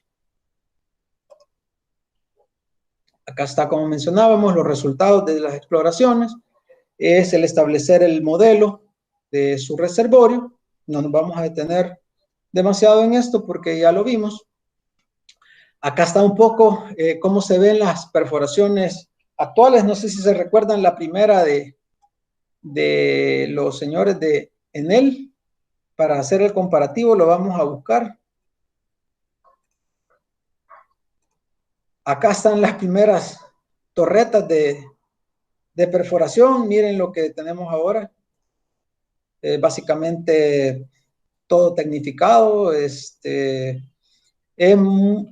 Speaker 1: Acá está, como mencionábamos, los resultados de las exploraciones. Es el establecer el modelo de su reservorio. No nos vamos a detener demasiado en esto porque ya lo vimos. Acá está un poco cómo se ven las perforaciones actuales. No sé si se recuerdan la primera de los señores de Enel. Para hacer el comparativo lo vamos a buscar. Acá están las primeras torretas de perforación. Miren lo que tenemos ahora. Básicamente todo tecnificado.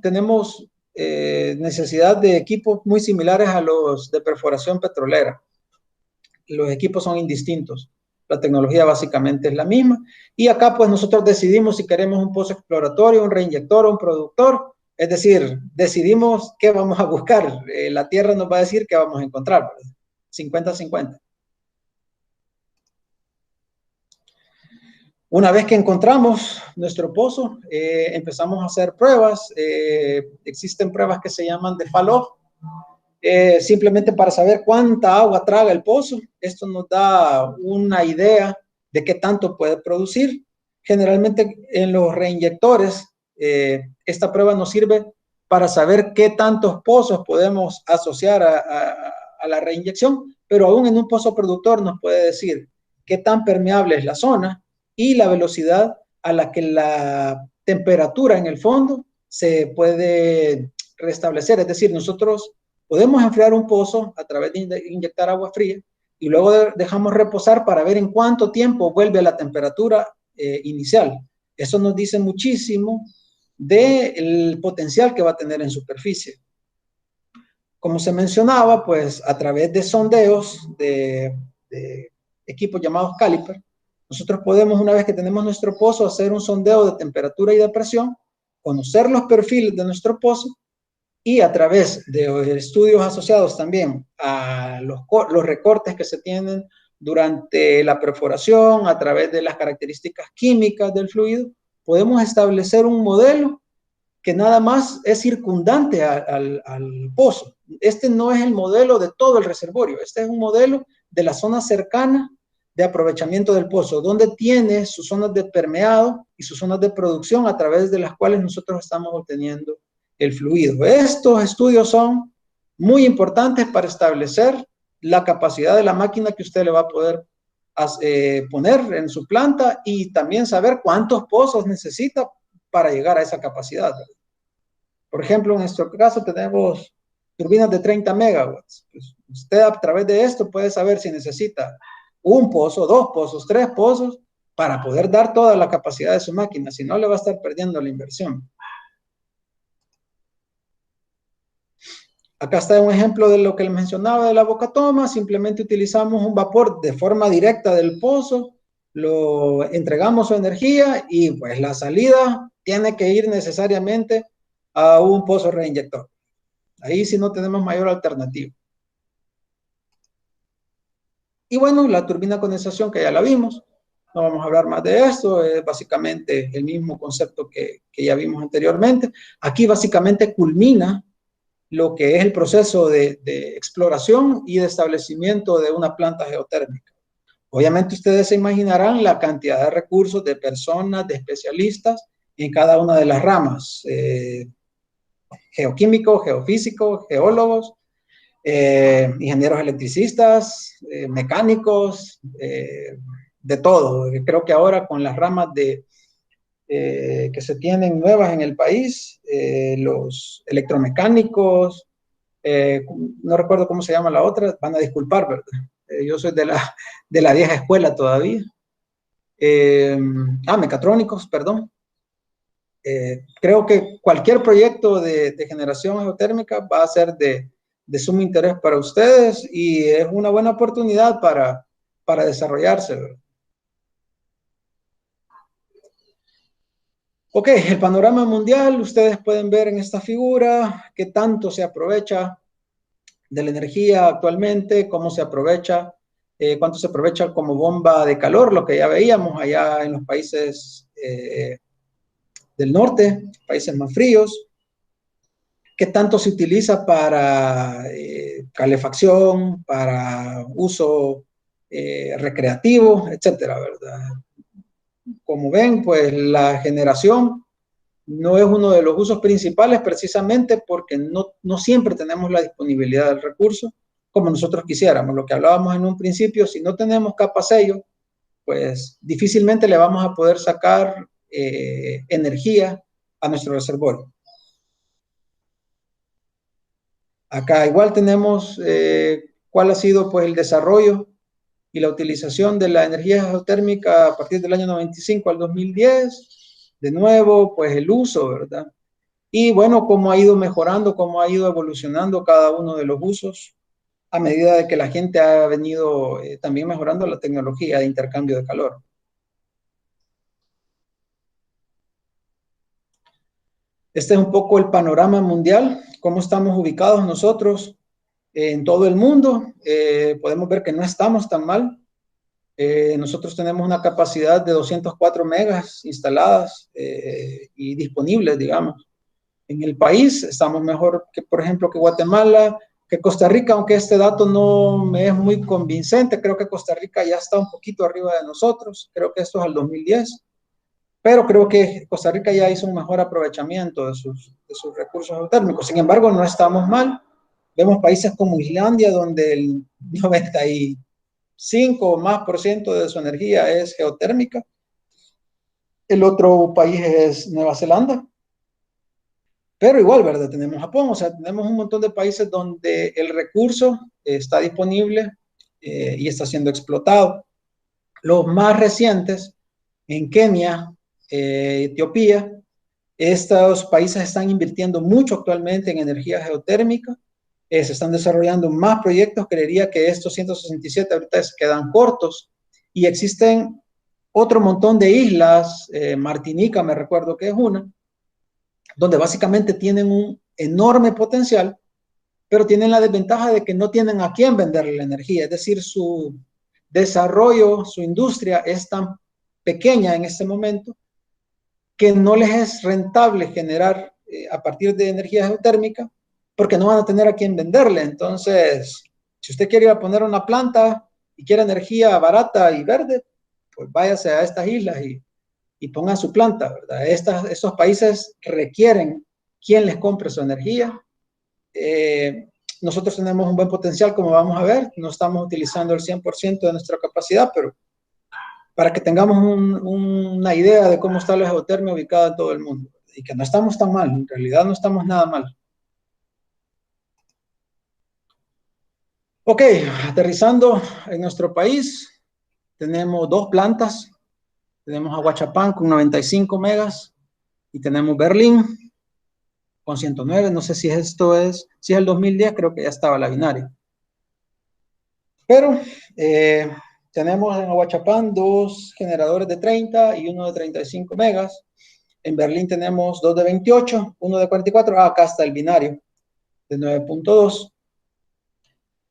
Speaker 1: Tenemos necesidad de equipos muy similares a los de perforación petrolera. Los equipos son indistintos. La tecnología básicamente es la misma. Y acá pues nosotros decidimos si queremos un pozo exploratorio, un reinyector o un productor. Es decir, decidimos qué vamos a buscar. La tierra nos va a decir qué vamos a encontrar. 50-50. Una vez que encontramos nuestro pozo, empezamos a hacer pruebas. Existen pruebas que se llaman de fall-off, simplemente para saber cuánta agua traga el pozo. Esto nos da una idea de qué tanto puede producir. Generalmente en los reinyectores, esta prueba nos sirve para saber qué tantos pozos podemos asociar a la reinyección, pero aún en un pozo productor nos puede decir qué tan permeable es la zona y la velocidad a la que la temperatura en el fondo se puede restablecer. Es decir, nosotros podemos enfriar un pozo a través de inyectar agua fría y luego dejamos reposar para ver en cuánto tiempo vuelve a la temperatura inicial. Eso nos dice muchísimo del potencial que va a tener en superficie. Como se mencionaba, pues a través de sondeos de equipos llamados caliper, nosotros podemos, una vez que tenemos nuestro pozo, hacer un sondeo de temperatura y de presión, conocer los perfiles de nuestro pozo y a través de estudios asociados también a los recortes que se tienen durante la perforación, a través de las características químicas del fluido, podemos establecer un modelo que nada más es circundante al pozo. Este no es el modelo de todo el reservorio, este es un modelo de la zona cercana de aprovechamiento del pozo, donde tiene sus zonas de permeado y sus zonas de producción a través de las cuales nosotros estamos obteniendo el fluido. Estos estudios son muy importantes para establecer la capacidad de la máquina que usted le va a poder poner en su planta y también saber cuántos pozos necesita para llegar a esa capacidad. Por ejemplo, en nuestro caso tenemos turbinas de 30 megawatts. Pues usted a través de esto puede saber si necesita un pozo, 2 pozos, 3 pozos para poder dar toda la capacidad de su máquina. Si no, le va a estar perdiendo la inversión. Acá está un ejemplo de lo que les mencionaba de la boca toma. Simplemente utilizamos un vapor de forma directa del pozo, lo entregamos su energía y pues la salida tiene que ir necesariamente a un pozo reinyector. Ahí sí no tenemos mayor alternativa. Y bueno, la turbina de condensación que ya la vimos, no vamos a hablar más de esto, es básicamente el mismo concepto que ya vimos anteriormente. Aquí básicamente culmina lo que es el proceso de exploración y de establecimiento de una planta geotérmica. Obviamente ustedes se imaginarán la cantidad de recursos, de personas, de especialistas en cada una de las ramas. Geoquímicos, geofísicos, geólogos, ingenieros electricistas, mecánicos, de todo. Creo que ahora con las ramas que se tienen nuevas en el país, los electromecánicos, no recuerdo cómo se llama la otra, van a disculpar, ¿verdad? Yo soy de la vieja escuela todavía. Mecatrónicos, perdón. Creo que cualquier proyecto de generación geotérmica va a ser de sumo interés para ustedes y es una buena oportunidad para desarrollarse, ¿verdad? Ok, el panorama mundial, ustedes pueden ver en esta figura qué tanto se aprovecha de la energía actualmente, cómo se aprovecha, cuánto se aprovecha como bomba de calor, lo que ya veíamos allá en los países del norte, países más fríos, qué tanto se utiliza para calefacción, para uso recreativo, etcétera, ¿verdad? Como ven, pues la generación no es uno de los usos principales precisamente porque no siempre tenemos la disponibilidad del recurso como nosotros quisiéramos. Lo que hablábamos en un principio, si no tenemos capa sello, pues difícilmente le vamos a poder sacar energía a nuestro reservorio. Acá igual tenemos cuál ha sido pues el desarrollo y la utilización de la energía geotérmica a partir del año 95 al 2010. De nuevo, pues el uso, ¿verdad? Y bueno, cómo ha ido mejorando, cómo ha ido evolucionando cada uno de los usos a medida de que la gente ha venido también mejorando la tecnología de intercambio de calor. Este es un poco el panorama mundial, cómo estamos ubicados nosotros en todo el mundo. Podemos ver que no estamos tan mal. Nosotros tenemos una capacidad de 204 megas instaladas y disponibles, digamos. En el país estamos mejor que, por ejemplo, que Guatemala, que Costa Rica, aunque este dato no me es muy convincente. Creo que Costa Rica ya está un poquito arriba de nosotros. Creo que esto es al 2010. Pero creo que Costa Rica ya hizo un mejor aprovechamiento de sus recursos geotérmicos. Sin embargo, no estamos mal. Vemos países como Islandia, donde el 95 o más por ciento de su energía es geotérmica. El otro país es Nueva Zelanda. Pero igual, ¿verdad? Tenemos Japón, o sea, tenemos un montón de países donde el recurso está disponible y está siendo explotado. Los más recientes, en Kenia, Etiopía, estos países están invirtiendo mucho actualmente en energía geotérmica, se están desarrollando más proyectos. Creería que estos 167 ahorita se quedan cortos y existen otro montón de islas, Martinica me recuerdo que es una, donde básicamente tienen un enorme potencial, pero tienen la desventaja de que no tienen a quién venderle la energía, es decir, su desarrollo, su industria es tan pequeña en este momento que no les es rentable generar a partir de energía geotérmica porque no van a tener a quién venderle. Entonces, si usted quiere ir a poner una planta y quiere energía barata y verde, pues váyase a estas islas y pongan su planta, ¿verdad? Estos países requieren quien les compre su energía. Nosotros tenemos un buen potencial, como vamos a ver, no estamos utilizando el 100% de nuestra capacidad, pero para que tengamos una idea de cómo está la geotermia ubicada en todo el mundo, y que no estamos tan mal, en realidad no estamos nada mal. Ok, aterrizando en nuestro país, tenemos dos plantas, tenemos Aguachapán con 95 megas, y tenemos Berlín con 109, no sé si si es el 2010, creo que ya estaba la binaria. Pero tenemos en Aguachapán dos generadores de 30 y uno de 35 megas. En Berlín tenemos dos de 28, uno de 44. Acá está el binario de 9.2.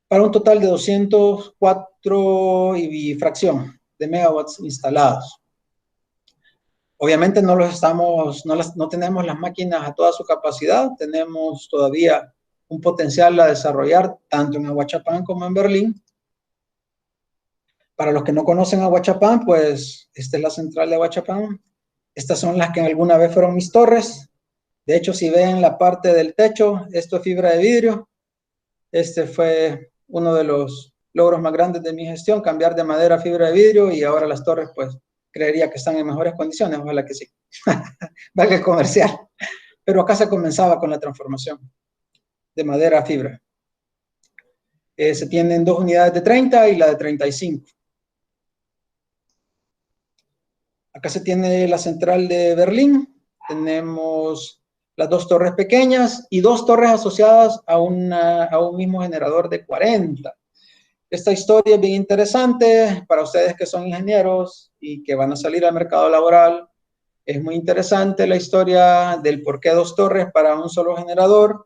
Speaker 1: Para un total de 204 y fracción de megawatts instalados. Obviamente no tenemos las máquinas a toda su capacidad. Tenemos todavía un potencial a desarrollar tanto en Aguachapán como en Berlín. Para los que no conocen Aguachapán, pues esta es la central de Aguachapán. Estas son las que alguna vez fueron mis torres. De hecho, si ven la parte del techo, esto es fibra de vidrio. Este fue uno de los logros más grandes de mi gestión, cambiar de madera a fibra de vidrio, y ahora las torres, pues, creería que están en mejores condiciones. Ojalá que sí. Valga el comercial. Pero acá se comenzaba con la transformación de madera a fibra. Se tienen dos unidades de 30 y la de 35. Acá se tiene la central de Berlín, tenemos las dos torres pequeñas y dos torres asociadas a un mismo generador de 40. Esta historia es bien interesante para ustedes que son ingenieros y que van a salir al mercado laboral. Es muy interesante la historia del por qué dos torres para un solo generador.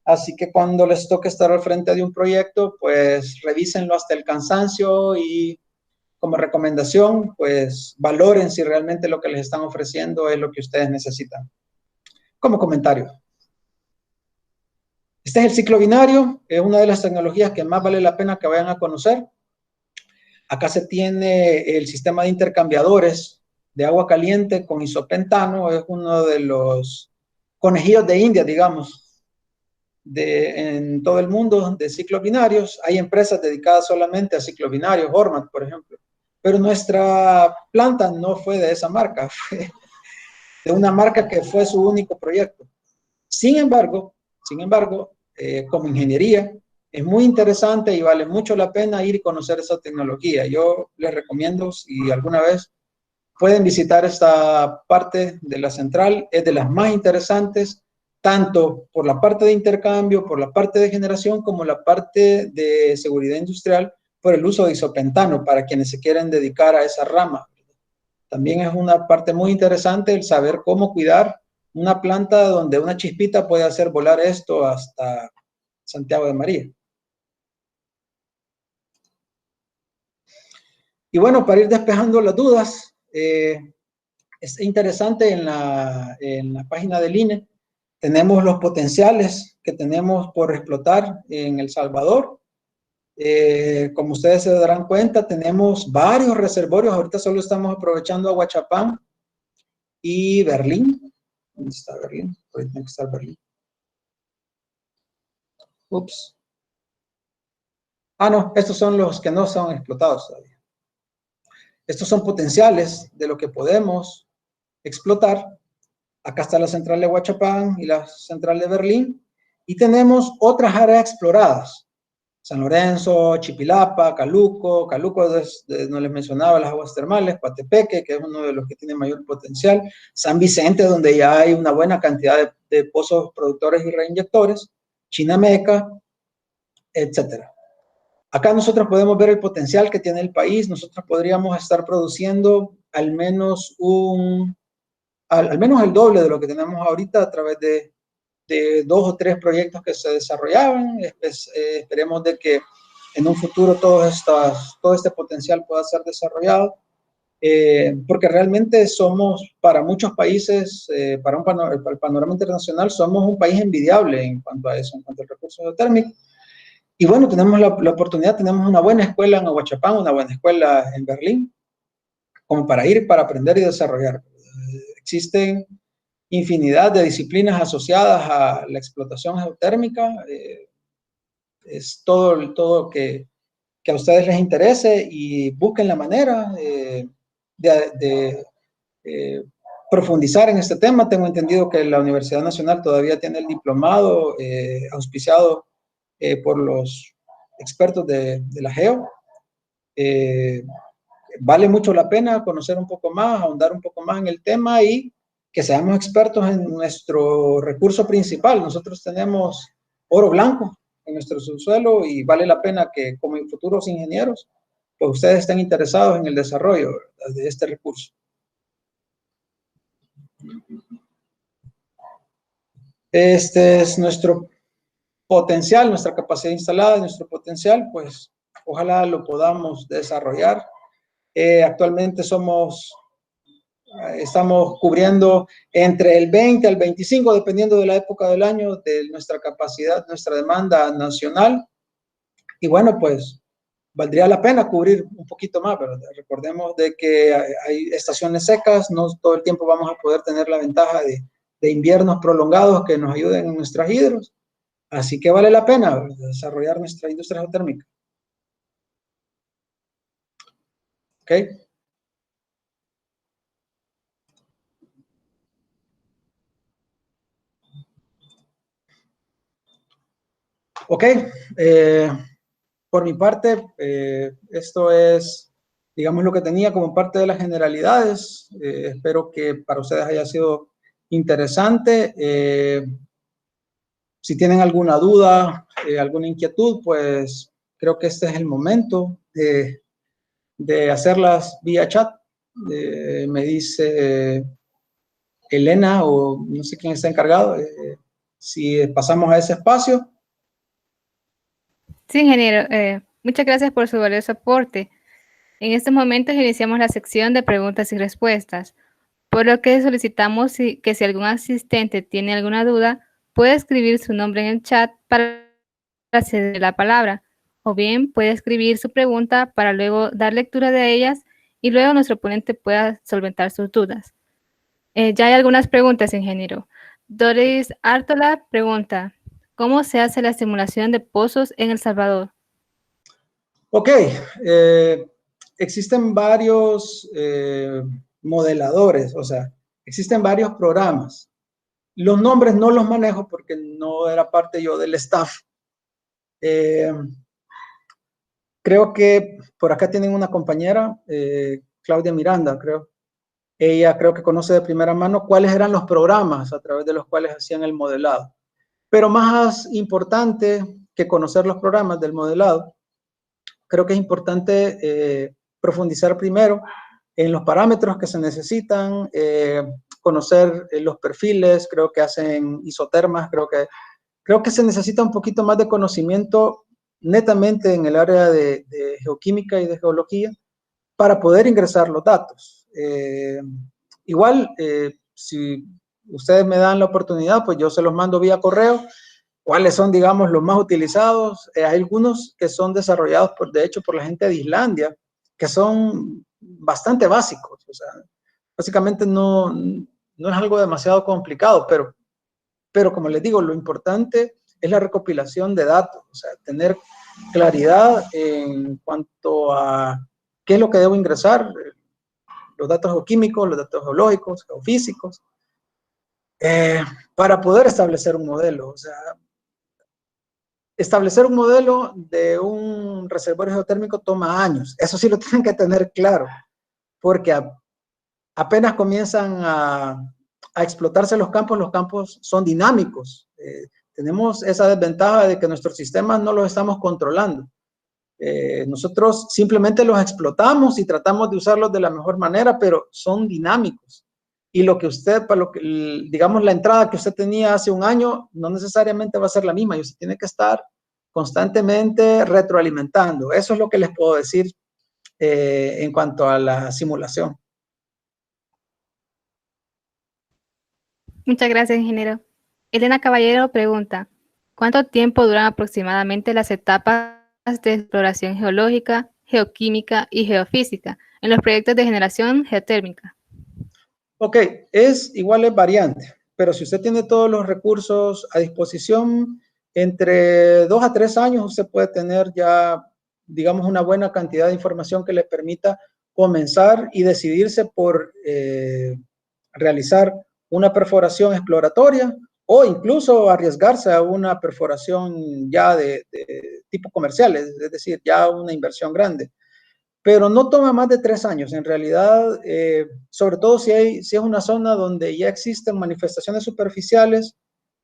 Speaker 1: Así que cuando les toque estar al frente de un proyecto, pues revísenlo hasta el cansancio y como recomendación, pues valoren si realmente lo que les están ofreciendo es lo que ustedes necesitan. Como comentario. Este es el ciclo binario, es una de las tecnologías que más vale la pena que vayan a conocer. Acá se tiene el sistema de intercambiadores de agua caliente con isopentano, es uno de los conejillos de India, digamos, en todo el mundo de ciclos binarios. Hay empresas dedicadas solamente a ciclos binarios, Hormat, por ejemplo. Pero nuestra planta no fue de esa marca, fue de una marca que fue su único proyecto. Sin embargo, como ingeniería, es muy interesante y vale mucho la pena ir y conocer esa tecnología. Yo les recomiendo, si alguna vez pueden visitar esta parte de la central, es de las más interesantes, tanto por la parte de intercambio, por la parte de generación, como la parte de seguridad industrial, por el uso de isopentano, para quienes se quieren dedicar a esa rama. También es una parte muy interesante el saber cómo cuidar una planta donde una chispita puede hacer volar esto hasta Santiago de María. Y bueno, para ir despejando las dudas, es interesante en la página del INE, tenemos los potenciales que tenemos por explotar en El Salvador. Como ustedes se darán cuenta, tenemos varios reservorios. Ahorita solo estamos aprovechando Aguachapán y Berlín. ¿Dónde está Berlín? Ahorita tiene que estar Berlín. Ups. Ah, no, estos son los que no son explotados todavía. Estos son potenciales de lo que podemos explotar. Acá está la central de Huachapán y la central de Berlín. Y tenemos otras áreas exploradas. San Lorenzo, Chipilapa, Caluco no les mencionaba las aguas termales, Coatepeque, que es uno de los que tiene mayor potencial, San Vicente, donde ya hay una buena cantidad de pozos productores y reinyectores, Chinameca, etcétera. Acá nosotros podemos ver el potencial que tiene el país. Nosotros podríamos estar produciendo al menos el doble de lo que tenemos ahorita a través de 2 o 3 proyectos que se desarrollaban. Esperemos de que en un futuro todo este potencial pueda ser desarrollado, porque realmente somos, para muchos países, para el panorama internacional, somos un país envidiable en cuanto a eso, en cuanto al recurso geotérmico. Y bueno, tenemos la oportunidad, tenemos una buena escuela en Aguachapán, una buena escuela en Berlín, como para ir, para aprender y desarrollar. Existen infinidad de disciplinas asociadas a la explotación geotérmica. Es todo que a ustedes les interese y busquen la manera de profundizar en este tema. Tengo entendido que la Universidad Nacional todavía tiene el diplomado auspiciado por los expertos de la GEO. Vale mucho la pena conocer un poco más, ahondar un poco más en el tema y que seamos expertos en nuestro recurso principal. Nosotros tenemos oro blanco en nuestro subsuelo y vale la pena que como futuros ingenieros, pues ustedes estén interesados en el desarrollo de este recurso. Este es nuestro potencial, nuestra capacidad instalada, nuestro potencial, pues ojalá lo podamos desarrollar. Actualmente estamos cubriendo entre el 20 al 25, dependiendo de la época del año, de nuestra capacidad, nuestra demanda nacional. Y bueno, pues valdría la pena cubrir un poquito más, ¿verdad? Recordemos de que hay estaciones secas, no todo el tiempo vamos a poder tener la ventaja de inviernos prolongados que nos ayuden en nuestras hidros. Así que vale la pena, ¿verdad?, desarrollar nuestra industria geotérmica. ¿Ok? Ok. Por mi parte, esto es, digamos, lo que tenía como parte de las generalidades. Espero que para ustedes haya sido interesante. Si tienen alguna duda, alguna inquietud, pues creo que este es el momento de hacerlas vía chat. Me dice Elena, o no sé quién está encargado, si pasamos a ese espacio.
Speaker 2: Sí, ingeniero. Muchas gracias por su valioso aporte. En estos momentos iniciamos la sección de preguntas y respuestas, por lo que solicitamos que si algún asistente tiene alguna duda, puede escribir su nombre en el chat para ceder la palabra, o bien puede escribir su pregunta para luego dar lectura de ellas y luego nuestro ponente pueda solventar sus dudas. Ya hay algunas preguntas, ingeniero. Doris Artola pregunta, ¿cómo se hace la simulación de pozos en El Salvador?
Speaker 1: Ok, existen varios modeladores, o sea, existen varios programas. Los nombres no los manejo porque no era parte yo del staff. Creo que por acá tienen una compañera, Claudia Miranda, creo. Ella creo que conoce de primera mano cuáles eran los programas a través de los cuales hacían el modelado. Pero más importante que conocer los programas del modelado, creo que es importante profundizar primero en los parámetros que se necesitan, conocer los perfiles, creo que hacen isotermas, creo que se necesita un poquito más de conocimiento netamente en el área de geoquímica y de geología para poder ingresar los datos. Igual, si ustedes me dan la oportunidad, pues yo se los mando vía correo. ¿Cuáles son, digamos, los más utilizados? Hay algunos que son desarrollados, de hecho, por la gente de Islandia, que son bastante básicos. O sea, básicamente no es algo demasiado complicado, pero como les digo, lo importante es la recopilación de datos, o sea, tener claridad en cuanto a qué es lo que debo ingresar, los datos geoquímicos, los datos geológicos, geofísicos, para poder establecer un modelo. O sea, establecer un modelo de un reservorio geotérmico toma años. Eso sí lo tienen que tener claro, porque apenas comienzan a explotarse los campos son dinámicos. Tenemos esa desventaja de que nuestros sistemas no los estamos controlando. Nosotros simplemente los explotamos y tratamos de usarlos de la mejor manera, pero son dinámicos. Y lo que usted, para lo que, digamos, la entrada que usted tenía hace un año, no necesariamente va a ser la misma y usted tiene que estar constantemente retroalimentando. Eso es lo que les puedo decir en cuanto a la simulación.
Speaker 2: Muchas gracias, ingeniero. Elena Caballero pregunta, ¿cuánto tiempo duran aproximadamente las etapas de exploración geológica, geoquímica y geofísica en los proyectos de generación geotérmica?
Speaker 1: Ok, es variante, pero si usted tiene todos los recursos a disposición, entre 2 a 3 años usted puede tener ya, digamos, una buena cantidad de información que le permita comenzar y decidirse por realizar una perforación exploratoria o incluso arriesgarse a una perforación ya de tipo comercial, es decir, ya una inversión grande. Pero no toma más de 3 años. En realidad, sobre todo si es una zona donde ya existen manifestaciones superficiales,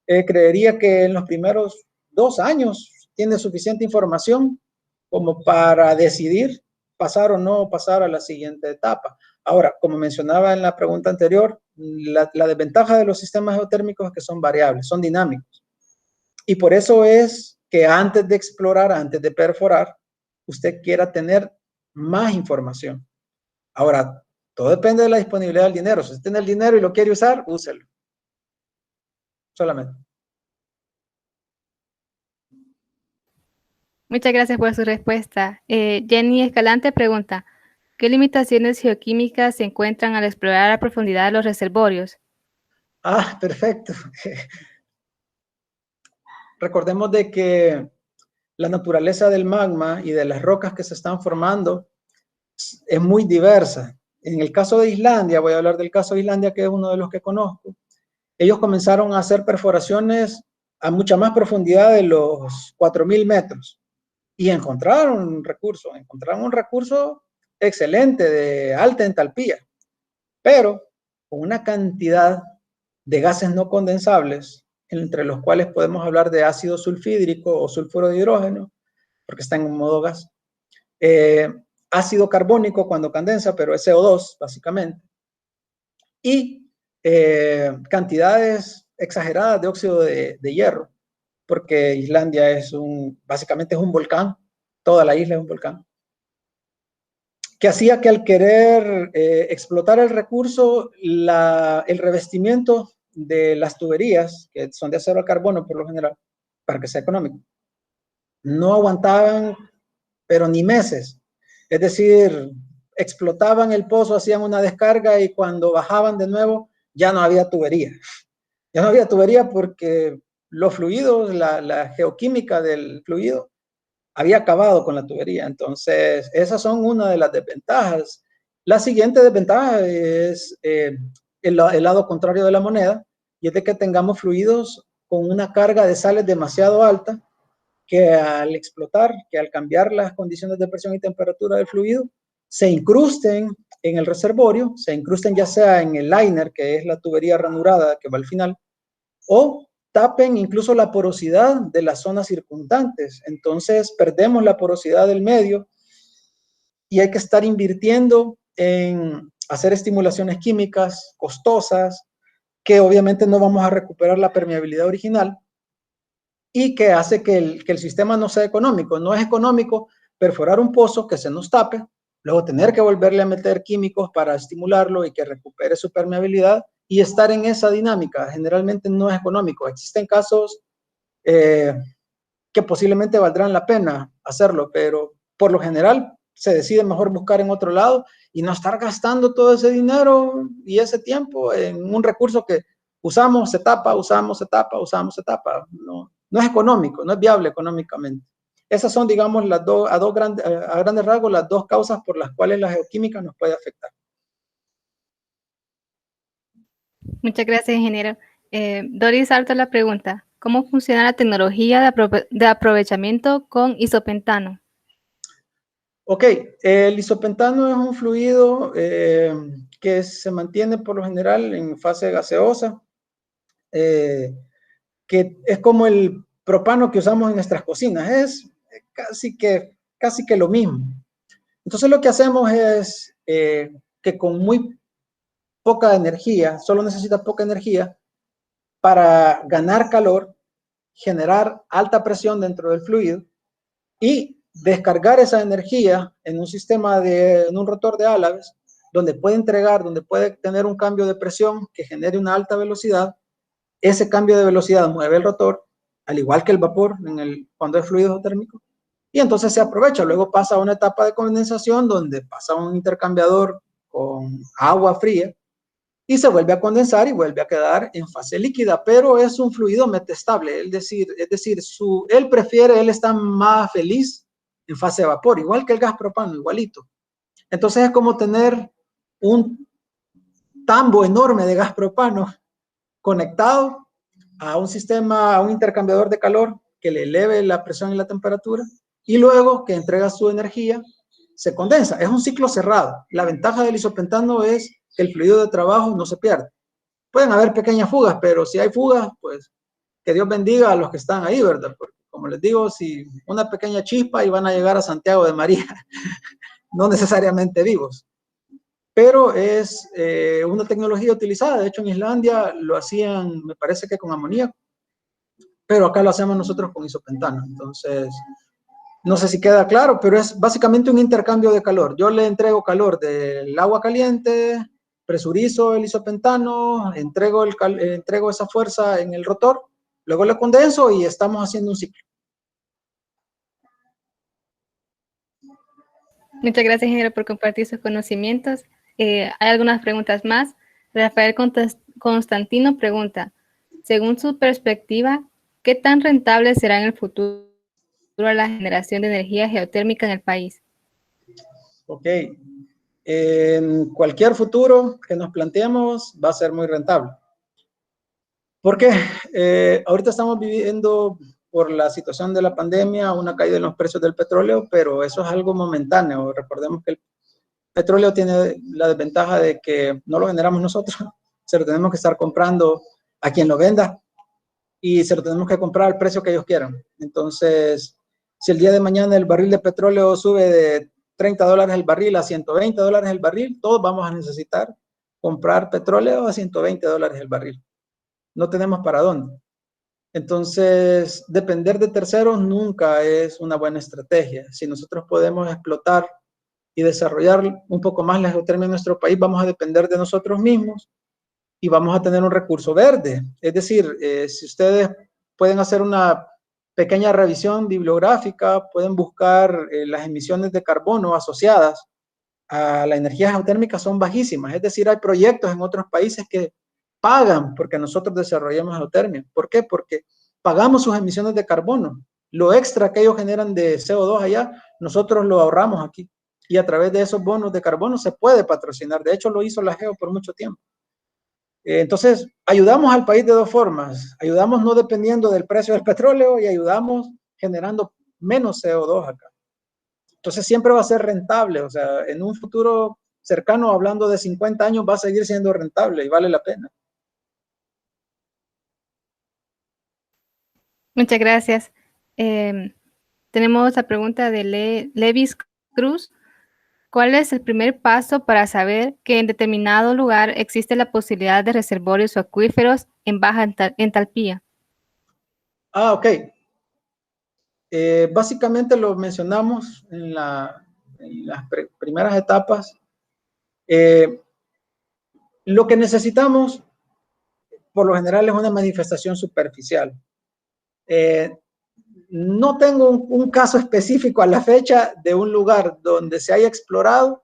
Speaker 1: creería que en los primeros 2 años tiene suficiente información como para decidir pasar o no pasar a la siguiente etapa. Ahora, como mencionaba en la pregunta anterior, la desventaja de los sistemas geotérmicos es que son variables, son dinámicos. Y por eso es que antes de explorar, antes de perforar, usted quiera tener más información. Ahora, todo depende de la disponibilidad del dinero. Si usted tiene el dinero y lo quiere usar, úselo. Solamente.
Speaker 2: Muchas gracias por su respuesta. Jenny Escalante pregunta, ¿qué limitaciones geoquímicas se encuentran al explorar a profundidad los reservorios?
Speaker 1: Ah, perfecto. Recordemos de que la naturaleza del magma y de las rocas que se están formando es muy diversa. En el caso de Islandia, voy a hablar del caso de Islandia, que es uno de los que conozco, ellos comenzaron a hacer perforaciones a mucha más profundidad de los 4.000 metros y encontraron un recurso excelente de alta entalpía, pero con una cantidad de gases no condensables, entre los cuales podemos hablar de ácido sulfídrico o sulfuro de hidrógeno, porque está en modo gas, ácido carbónico cuando condensa, pero es CO2 básicamente, y cantidades exageradas de óxido de hierro, porque Islandia básicamente es un volcán, toda la isla es un volcán, que hacía que al querer explotar el recurso, el revestimiento de las tuberías, que son de acero al carbono por lo general, para que sea económico, no aguantaban, pero ni meses. Es decir, explotaban el pozo, hacían una descarga y cuando bajaban de nuevo ya no había tubería. Ya no había tubería porque los fluidos, la geoquímica del fluido había acabado con la tubería. Entonces, esas son una de las desventajas. La siguiente desventaja es el lado contrario de la moneda, y es de que tengamos fluidos con una carga de sales demasiado alta, que al explotar, que al cambiar las condiciones de presión y temperatura del fluido, se incrusten en el reservorio, se incrusten ya sea en el liner, que es la tubería ranurada que va al final, o tapen incluso la porosidad de las zonas circundantes. Entonces perdemos la porosidad del medio y hay que estar invirtiendo en hacer estimulaciones químicas costosas, que obviamente no vamos a recuperar la permeabilidad original, y que hace que el sistema no sea económico. No es económico perforar un pozo que se nos tape, luego tener que volverle a meter químicos para estimularlo y que recupere su permeabilidad y estar en esa dinámica. Generalmente no es económico. Existen casos que posiblemente valdrán la pena hacerlo, pero por lo general se decide mejor buscar en otro lado y no estar gastando todo ese dinero y ese tiempo en un recurso que usamos, se tapa, usamos, se tapa, usamos, se tapa. No es económico, no es viable económicamente. Esas son, digamos, a grandes rasgos, las dos causas por las cuales la geoquímica nos puede afectar.
Speaker 2: Muchas gracias, ingeniero. Doris Sarto la pregunta, ¿cómo funciona la tecnología de aprovechamiento con isopentano?
Speaker 1: Ok, el isopentano es un fluido que se mantiene por lo general en fase gaseosa, que es como el propano que usamos en nuestras cocinas, es casi que lo mismo. Entonces lo que hacemos es que con muy poca energía, solo necesita poca energía para ganar calor, generar alta presión dentro del fluido y descargar esa energía en un sistema en un rotor de Álaves, donde puede tener un cambio de presión que genere una alta velocidad. Ese cambio de velocidad mueve el rotor, al igual que el vapor cuando es fluido térmico, y entonces se aprovecha. Luego pasa a una etapa de condensación donde pasa a un intercambiador con agua fría y se vuelve a condensar y vuelve a quedar en fase líquida, pero es un fluido metestable, él está más feliz en fase de vapor, igual que el gas propano, igualito. Entonces es como tener un tambo enorme de gas propano conectado a un sistema, a un intercambiador de calor que le eleve la presión y la temperatura, y luego que entrega su energía, se condensa. Es un ciclo cerrado. La ventaja del isopentano es que el fluido de trabajo no se pierde. Pueden haber pequeñas fugas, pero si hay fugas, pues que Dios bendiga a los que están ahí, ¿verdad? Porque como les digo, si una pequeña chispa y van a llegar a Santiago de María, no necesariamente vivos. Pero es una tecnología utilizada. De hecho, en Islandia lo hacían, me parece que con amoníaco, pero acá lo hacemos nosotros con isopentano. Entonces, no sé si queda claro, pero es básicamente un intercambio de calor. Yo le entrego calor del agua caliente, presurizo el isopentano, entrego esa fuerza en el rotor, luego le condenso y estamos haciendo un ciclo.
Speaker 2: Muchas gracias, ingeniero, por compartir sus conocimientos. Hay algunas preguntas más. Rafael Constantino pregunta, según su perspectiva, ¿qué tan rentable será en el futuro la generación de energía geotérmica en el país?
Speaker 1: Ok. En cualquier futuro que nos planteemos va a ser muy rentable. ¿Por qué? Ahorita estamos viviendo por la situación de la pandemia una caída en los precios del petróleo, pero eso es algo momentáneo. Recordemos que el petróleo tiene la desventaja de que no lo generamos nosotros, se lo tenemos que estar comprando a quien lo venda y se lo tenemos que comprar al precio que ellos quieran. Entonces, si el día de mañana el barril de petróleo sube de $30 el barril a $120 el barril, todos vamos a necesitar comprar petróleo a $120 el barril. no tenemos para dónde. Entonces, depender de terceros nunca es una buena estrategia. Si nosotros podemos explotar y desarrollar un poco más la geotermia en nuestro país, vamos a depender de nosotros mismos y vamos a tener un recurso verde. Es decir, si ustedes pueden hacer una pequeña revisión bibliográfica, pueden buscar las emisiones de carbono asociadas a la energía geotérmica son bajísimas. Es decir, hay proyectos en otros países que pagan porque nosotros desarrollemos geotermia. ¿Por qué? Porque pagamos sus emisiones de carbono. Lo extra que ellos generan de CO2 allá, nosotros lo ahorramos aquí. Y a través de esos bonos de carbono se puede patrocinar. De hecho, lo hizo la Geo por mucho tiempo. Entonces, ayudamos al país de dos formas. Ayudamos no dependiendo del precio del petróleo y ayudamos generando menos CO2 acá. Entonces, siempre va a ser rentable. O sea, en un futuro cercano, hablando de 50 años, va a seguir siendo rentable y vale la pena.
Speaker 2: Muchas gracias. Tenemos la pregunta de Levis Cruz. ¿Cuál es el primer paso para saber que en determinado lugar existe la posibilidad de reservorios o acuíferos en baja entalpía?
Speaker 1: Ok. Básicamente lo mencionamos en las primeras etapas. Lo que necesitamos, por lo general, es una manifestación superficial. No tengo un caso específico a la fecha de un lugar donde se haya explorado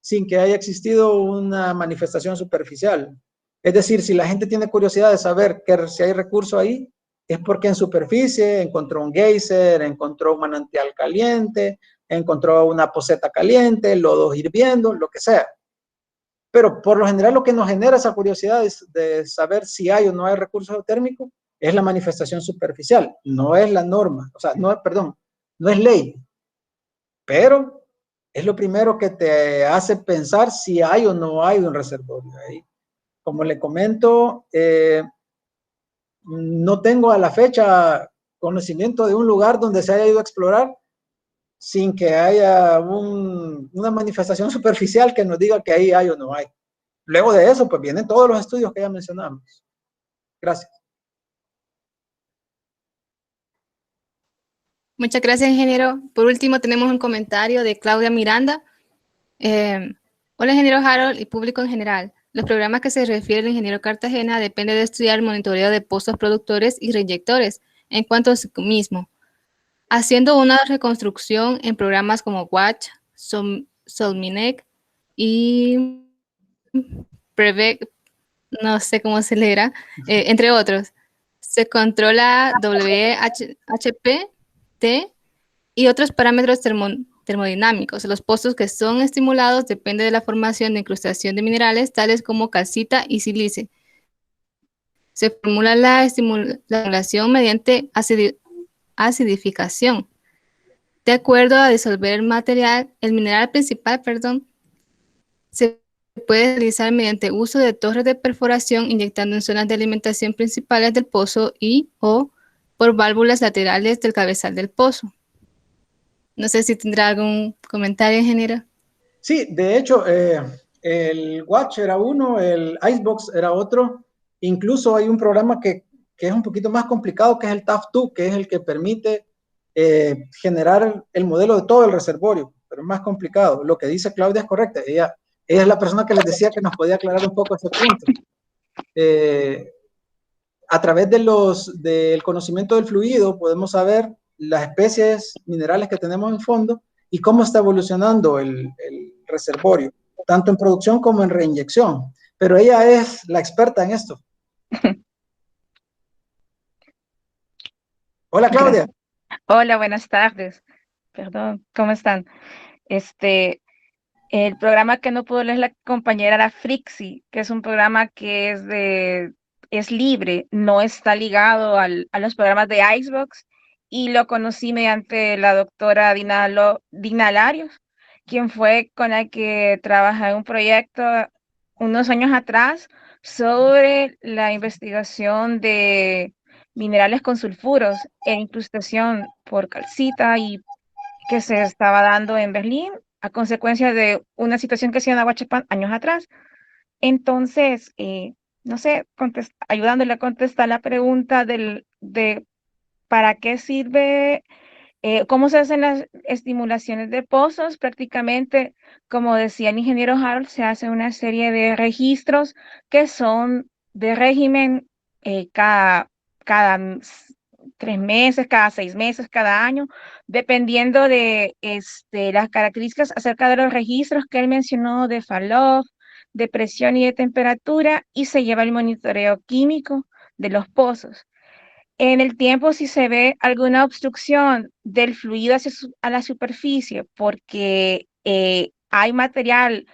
Speaker 1: sin que haya existido una manifestación superficial. Es decir, si la gente tiene curiosidad de saber que si hay recurso ahí, es porque en superficie encontró un geyser, encontró un manantial caliente, encontró una poceta caliente, lodos hirviendo, lo que sea. Pero por lo general lo que nos genera esa curiosidad de saber si hay o no hay recursos geotérmicos es la manifestación superficial, no es la norma, o sea, no, perdón, no es ley, pero es lo primero que te hace pensar si hay o no hay un reservorio ahí. Como le comento, no tengo a la fecha conocimiento de un lugar donde se haya ido a explorar sin que haya una manifestación superficial que nos diga que ahí hay o no hay. Luego de eso, pues vienen todos los estudios que ya mencionamos. Gracias.
Speaker 2: Muchas gracias, ingeniero. Por último, tenemos un comentario de Claudia Miranda. Hola, ingeniero Harold y público en general. Los programas que se refiere el ingeniero Cartagena depende de estudiar el monitoreo de pozos productores y reinyectores en cuanto a sí mismo, haciendo una reconstrucción en programas como Watch, Solminec y Prevec, no sé cómo se leerá, entre otros. Se controla WHP, T y otros parámetros termodinámicos. Los pozos que son estimulados depende de la formación de incrustación de minerales tales como calcita y sílice. Se formula la estimulación mediante acidificación. De acuerdo a disolver el mineral principal, se puede realizar mediante uso de torres de perforación inyectando en zonas de alimentación principales del pozo o por válvulas laterales del cabezal del pozo. No sé si tendrá algún comentario, ingeniero.
Speaker 1: Sí, de hecho, el Watch era uno, el Icebox era otro. Incluso hay un programa que es un poquito más complicado, que es el TAF2, que es el que permite generar el modelo de todo el reservorio, pero es más complicado. Lo que dice Claudia es correcto. Ella es la persona que les decía que nos podía aclarar un poco ese punto. A través del conocimiento del fluido podemos saber las especies minerales que tenemos en fondo y cómo está evolucionando el reservorio, tanto en producción como en reinyección. Pero ella es la experta en esto. Hola, Claudia.
Speaker 3: Hola, buenas tardes. Perdón, ¿cómo están? El programa que no pudo leer la compañera era Frixi, que es un programa que es libre, no está ligado a los programas de Icebox, y lo conocí mediante la doctora Dina Larios, quien fue con la que trabajé en un proyecto unos años atrás sobre la investigación de minerales con sulfuros e incrustación por calcita y que se estaba dando en Berlín a consecuencia de una situación que se dio en Aguachapán años atrás. Entonces, no sé, ayudándole a contestar la pregunta de para qué sirve, cómo se hacen las estimulaciones de pozos. Prácticamente, como decía el ingeniero Harold, se hace una serie de registros que son de régimen cada 3 meses, cada 6 meses, cada año, dependiendo de las características acerca de los registros que él mencionó de Farlow, de presión y de temperatura, y se lleva el monitoreo químico de los pozos. En el tiempo, si se ve alguna obstrucción del fluido a la superficie porque hay material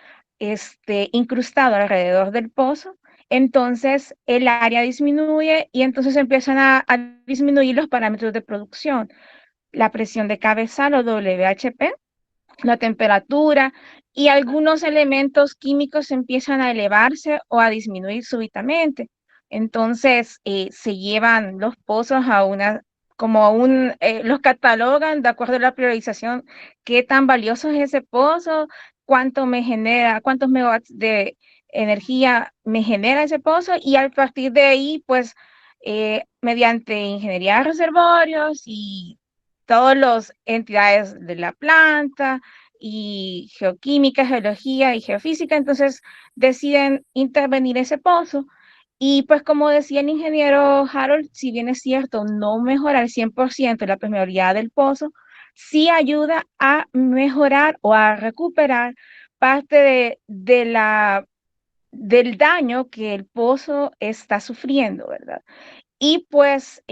Speaker 3: incrustado alrededor del pozo, entonces el área disminuye y entonces empiezan a disminuir los parámetros de producción. La presión de cabezal o WHP, la temperatura y algunos elementos químicos empiezan a elevarse o a disminuir súbitamente. Entonces, se llevan los pozos a los catalogan de acuerdo a la priorización, qué tan valioso es ese pozo, cuánto me genera, cuántos megawatts de energía me genera ese pozo, y a partir de ahí, pues, mediante ingeniería de reservorios y todas las entidades de la planta, y geoquímica, geología y geofísica, entonces deciden intervenir ese pozo. Y pues como decía el ingeniero Harold, si bien es cierto, no mejora el 100% la permeabilidad del pozo, sí ayuda a mejorar o a recuperar parte del daño que el pozo está sufriendo, ¿verdad? Y pues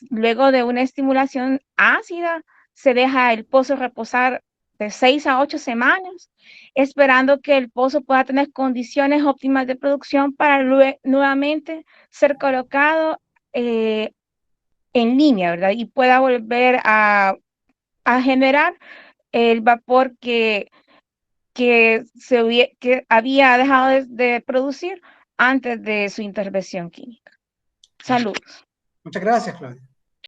Speaker 3: luego de una estimulación ácida, se deja el pozo reposar de 6 a 8 semanas, esperando que el pozo pueda tener condiciones óptimas de producción para nuevamente ser colocado en línea, ¿verdad? Y pueda volver a generar el vapor que había dejado de producir antes de su intervención química. Saludos.
Speaker 1: Muchas gracias, Claudia.